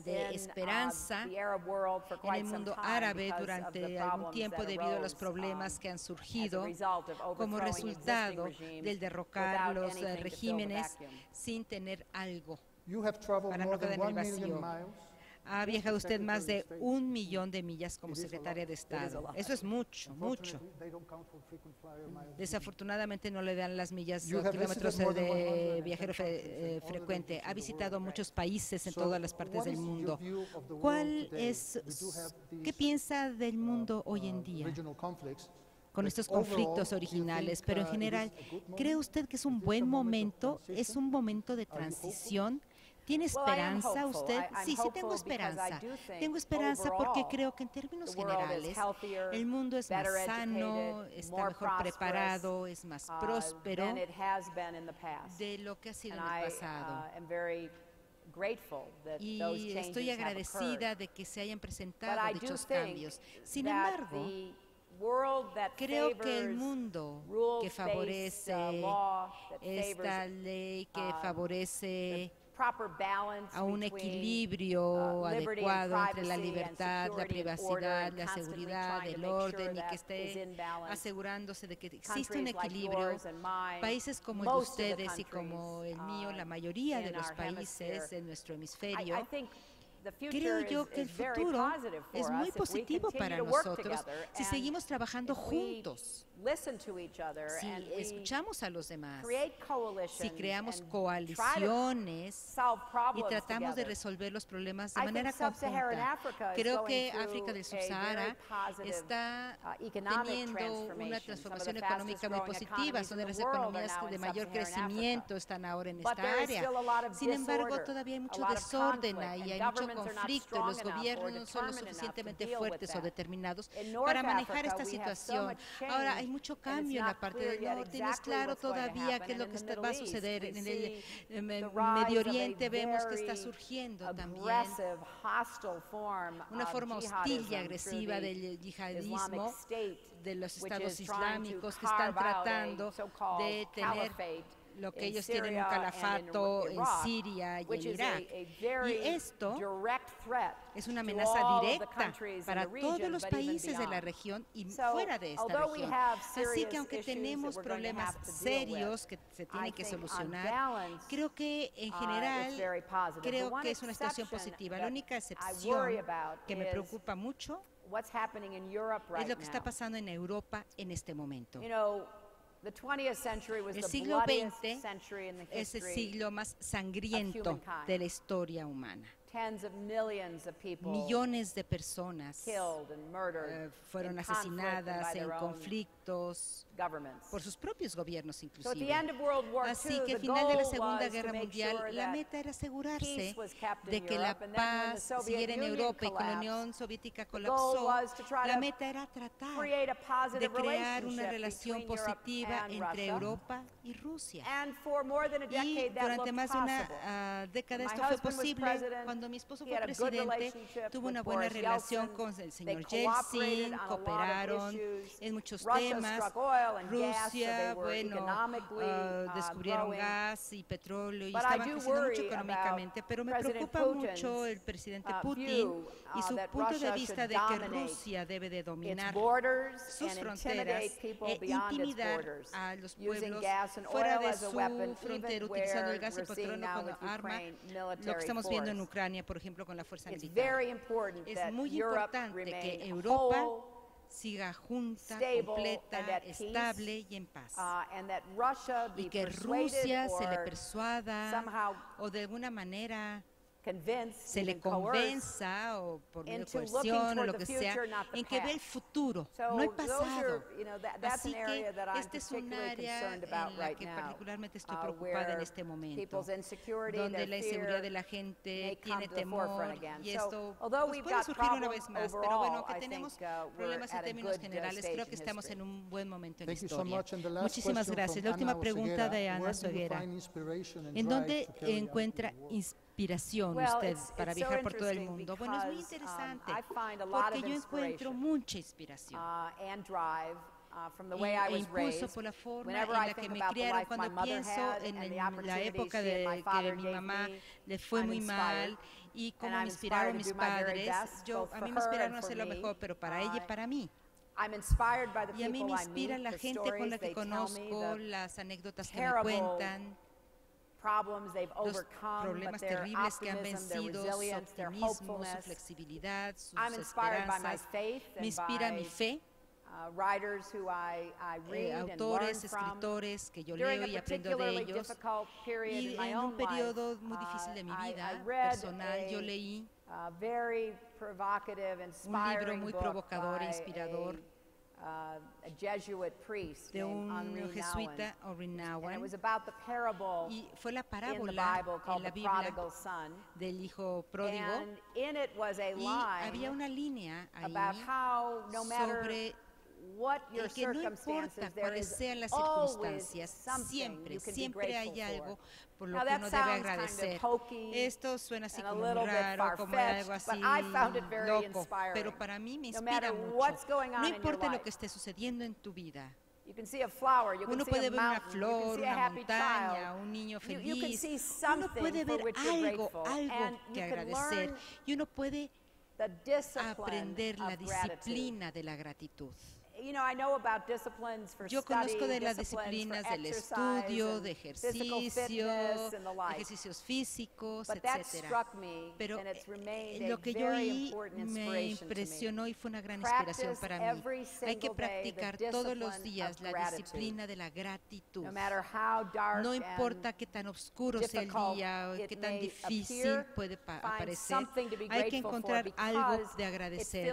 Speaker 2: de esperanza en el mundo árabe durante algún tiempo debido a los problemas que han surgido como resultado del derrocar los regímenes sin tener algo para no quedar en el vacío. Ha viajado usted más de 1 millón de millas como secretaria de Estado. Eso es mucho, mucho. Desafortunadamente no le dan las millas o kilómetros de viajero frecuente. Ha visitado muchos países en todas las partes del mundo. ¿Qué piensa del mundo hoy en día con estos conflictos originales? Pero en general, ¿cree usted que es un buen momento? ¿Es un momento de transición ¿Tiene esperanza usted? Sí, sí tengo esperanza. Tengo esperanza porque creo que en términos generales el mundo es más sano, está mejor preparado, es más próspero de lo que ha sido en el pasado. Y estoy agradecida de que se hayan presentado dichos cambios. Sin embargo, creo que el mundo que favorece esta ley, que favorece a un equilibrio adecuado entre la libertad, la privacidad, la seguridad, el orden, y que esté asegurándose de que existe un equilibrio. Países como el de ustedes y como el mío, la mayoría de los países de nuestro hemisferio, creo yo que el futuro es muy positivo para nosotros si seguimos trabajando juntos, si escuchamos a los demás, si creamos coaliciones y tratamos de resolver los problemas de manera conjunta. Creo que África del Sub-Sahara está teniendo una transformación económica muy positiva. Son de las economías de mayor crecimiento, están ahora en esta área. Sin embargo, todavía hay mucho desorden ahí, hay mucho conflicto. Los gobiernos no son lo suficientemente fuertes o determinados para manejar esta situación. Ahora, hay mucho cambio en la parte del norte y no es claro todavía qué es lo que va a suceder. En el Medio Oriente vemos que está surgiendo también una forma hostil y agresiva del yihadismo, de los estados islámicos que están tratando de tener lo que ellos tienen un calafato en Siria y en Irak. Y esto es una amenaza directa para todos los países de la región y fuera de esta región. Así que aunque tenemos problemas serios que se tienen que solucionar, creo que en general creo que es una situación positiva. La única excepción que me preocupa mucho es lo que está pasando en Europa en este momento. El siglo XX es el siglo más sangriento de la historia humana. Millones de personas fueron asesinadas en conflictos por sus propios gobiernos inclusive. Así que al final de la Segunda Guerra Mundial la meta era asegurarse de que la paz siguiera en Europa, y cuando la Unión Soviética colapsó, la meta era tratar de crear una relación positiva entre Europa y Rusia. Y durante más de una década esto fue posible. Cuando mi esposo fue presidente, tuvo una buena relación con el señor Yeltsin, cooperaron en muchos temas. Rusia, bueno, descubrieron gas y petróleo y estaban creciendo mucho económicamente, pero me preocupa mucho el presidente Putin y su punto de vista de que Rusia debe de dominar sus fronteras e intimidar a los pueblos fuera de su frontera, utilizando el gas y petróleo como arma, lo que estamos viendo en Ucrania, por ejemplo, con la fuerza militar. Es muy importante que Europa siga junta, completa, estable y en paz. Y que Rusia se le persuada o de alguna manera se le convenza, o por medio de coerción o lo que sea, en que ve el futuro, no el pasado. Así que este es un área en la que particularmente estoy preocupada en este momento, donde la inseguridad de la gente tiene temor, y esto pues, puede surgir una vez más, pero bueno, aunque tenemos problemas en términos generales, creo que estamos en un buen momento en la historia. Muchísimas gracias. La última pregunta de Ana Sueguera. ¿En dónde encuentra inspiración usted para viajar por todo el mundo? Bueno, es muy interesante porque yo encuentro mucha inspiración e impulso por la forma en la que me criaron. Cuando pienso en la época de que mi mamá le fue muy mal y cómo me inspiraron mis padres, a mí me inspiraron a hacer lo mejor, pero para ella y para mí. Y a mí me inspira la gente con la que conozco, las anécdotas que me cuentan, los problemas terribles que han vencido, su optimismo, su flexibilidad, sus esperanzas. Me inspira mi fe. Autores, escritores que yo leo y aprendo de ellos. Y en un periodo muy difícil de mi vida personal, yo leí un libro muy provocador e inspirador de un jesuita, Henri Nouwen, y fue la parábola en la Biblia del hijo pródigo, y había una línea ahí sobre el que no importa cuáles sean las circunstancias, siempre hay algo por lo que uno debe agradecer. Esto suena así como muy raro, como algo así loco, pero para mí me inspira mucho. No importa lo que esté sucediendo en tu vida. Uno puede ver una flor, una montaña, un niño feliz. Uno puede ver algo que agradecer, y uno puede aprender la disciplina de la gratitud. Yo conozco de las disciplinas del estudio, de ejercicios físicos, etcétera. Pero lo que yo oí me impresionó y fue una gran inspiración para mí. Hay que practicar todos los días la disciplina de la gratitud. No importa qué tan oscuro sea el día o qué tan difícil puede parecer, hay que encontrar algo de agradecer,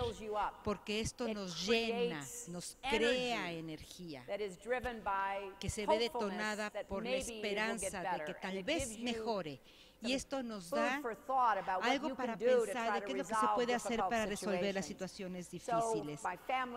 Speaker 2: porque esto nos llena, nos crea energía que se ve detonada por la esperanza de que tal vez mejore. Y esto nos da algo para pensar de qué es lo que se puede hacer para resolver las situaciones difíciles.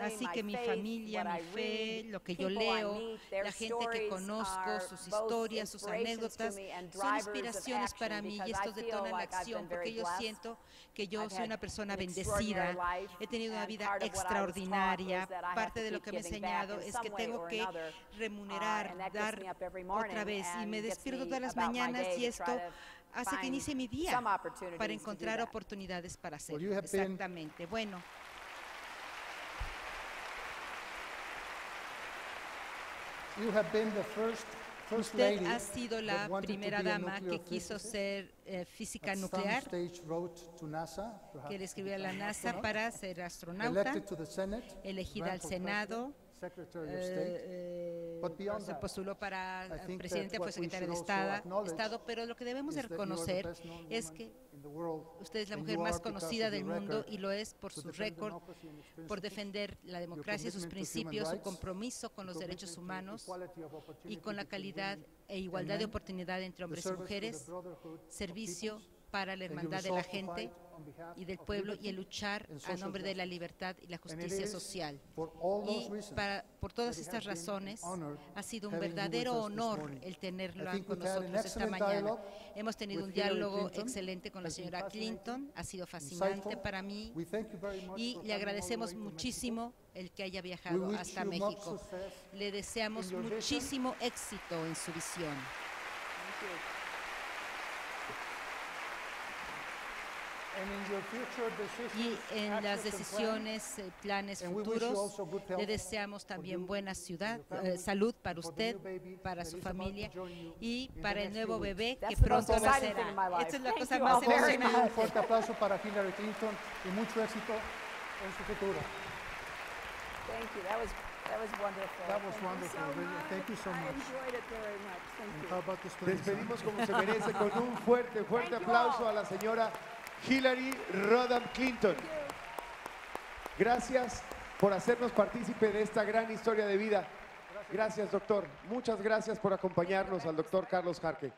Speaker 2: Así que mi familia, mi fe, lo que yo leo, la gente que conozco, sus historias, sus anécdotas, son inspiraciones para mí, y esto detona la acción, porque yo siento que yo soy una persona bendecida, he tenido una vida extraordinaria. Parte de lo que me ha enseñado es que tengo que remunerar, dar otra vez, y me despierto todas las mañanas, y esto hace que inicie mi día para encontrar oportunidades para hacerlo. Exactamente. Bueno, usted ha sido la primera dama que quiso ser física nuclear, que le escribió a la NASA para ser astronauta, elegida al Senado, se postuló para presidente, fue secretaria de Estado, pero lo que debemos de reconocer es que usted es la mujer más conocida del mundo, y lo es por su récord, por defender la democracia, sus principios, su compromiso con los derechos humanos y con la calidad e igualdad de oportunidad entre hombres y mujeres, servicio para la hermandad de la gente y del pueblo, y el luchar a nombre de la libertad y la justicia social. Y por todas estas razones ha sido un verdadero honor el tenerla con nosotros esta mañana. Hemos tenido un diálogo excelente con la señora Clinton, ha sido fascinante para mí, y le agradecemos muchísimo el que haya viajado hasta México. Le deseamos muchísimo éxito en su visión. Y en las decisiones, planes futuros, le deseamos también buena salud para usted, para su familia y para el nuevo bebé que pronto nacerá. Esta es la cosa más emocionante.
Speaker 5: Un fuerte aplauso para Hillary Clinton y mucho éxito en su futuro.
Speaker 6: That was wonderful.
Speaker 5: That was wonderful. Thank you so much.
Speaker 6: I enjoyed it very much. Thank you.
Speaker 5: How about the students?
Speaker 4: Despedimos como se merece con un fuerte aplauso a la señora Hillary Rodham Clinton. Gracias por hacernos partícipe de esta gran historia de vida. Gracias, doctor. Muchas gracias por acompañarnos, al doctor Carlos Jarque.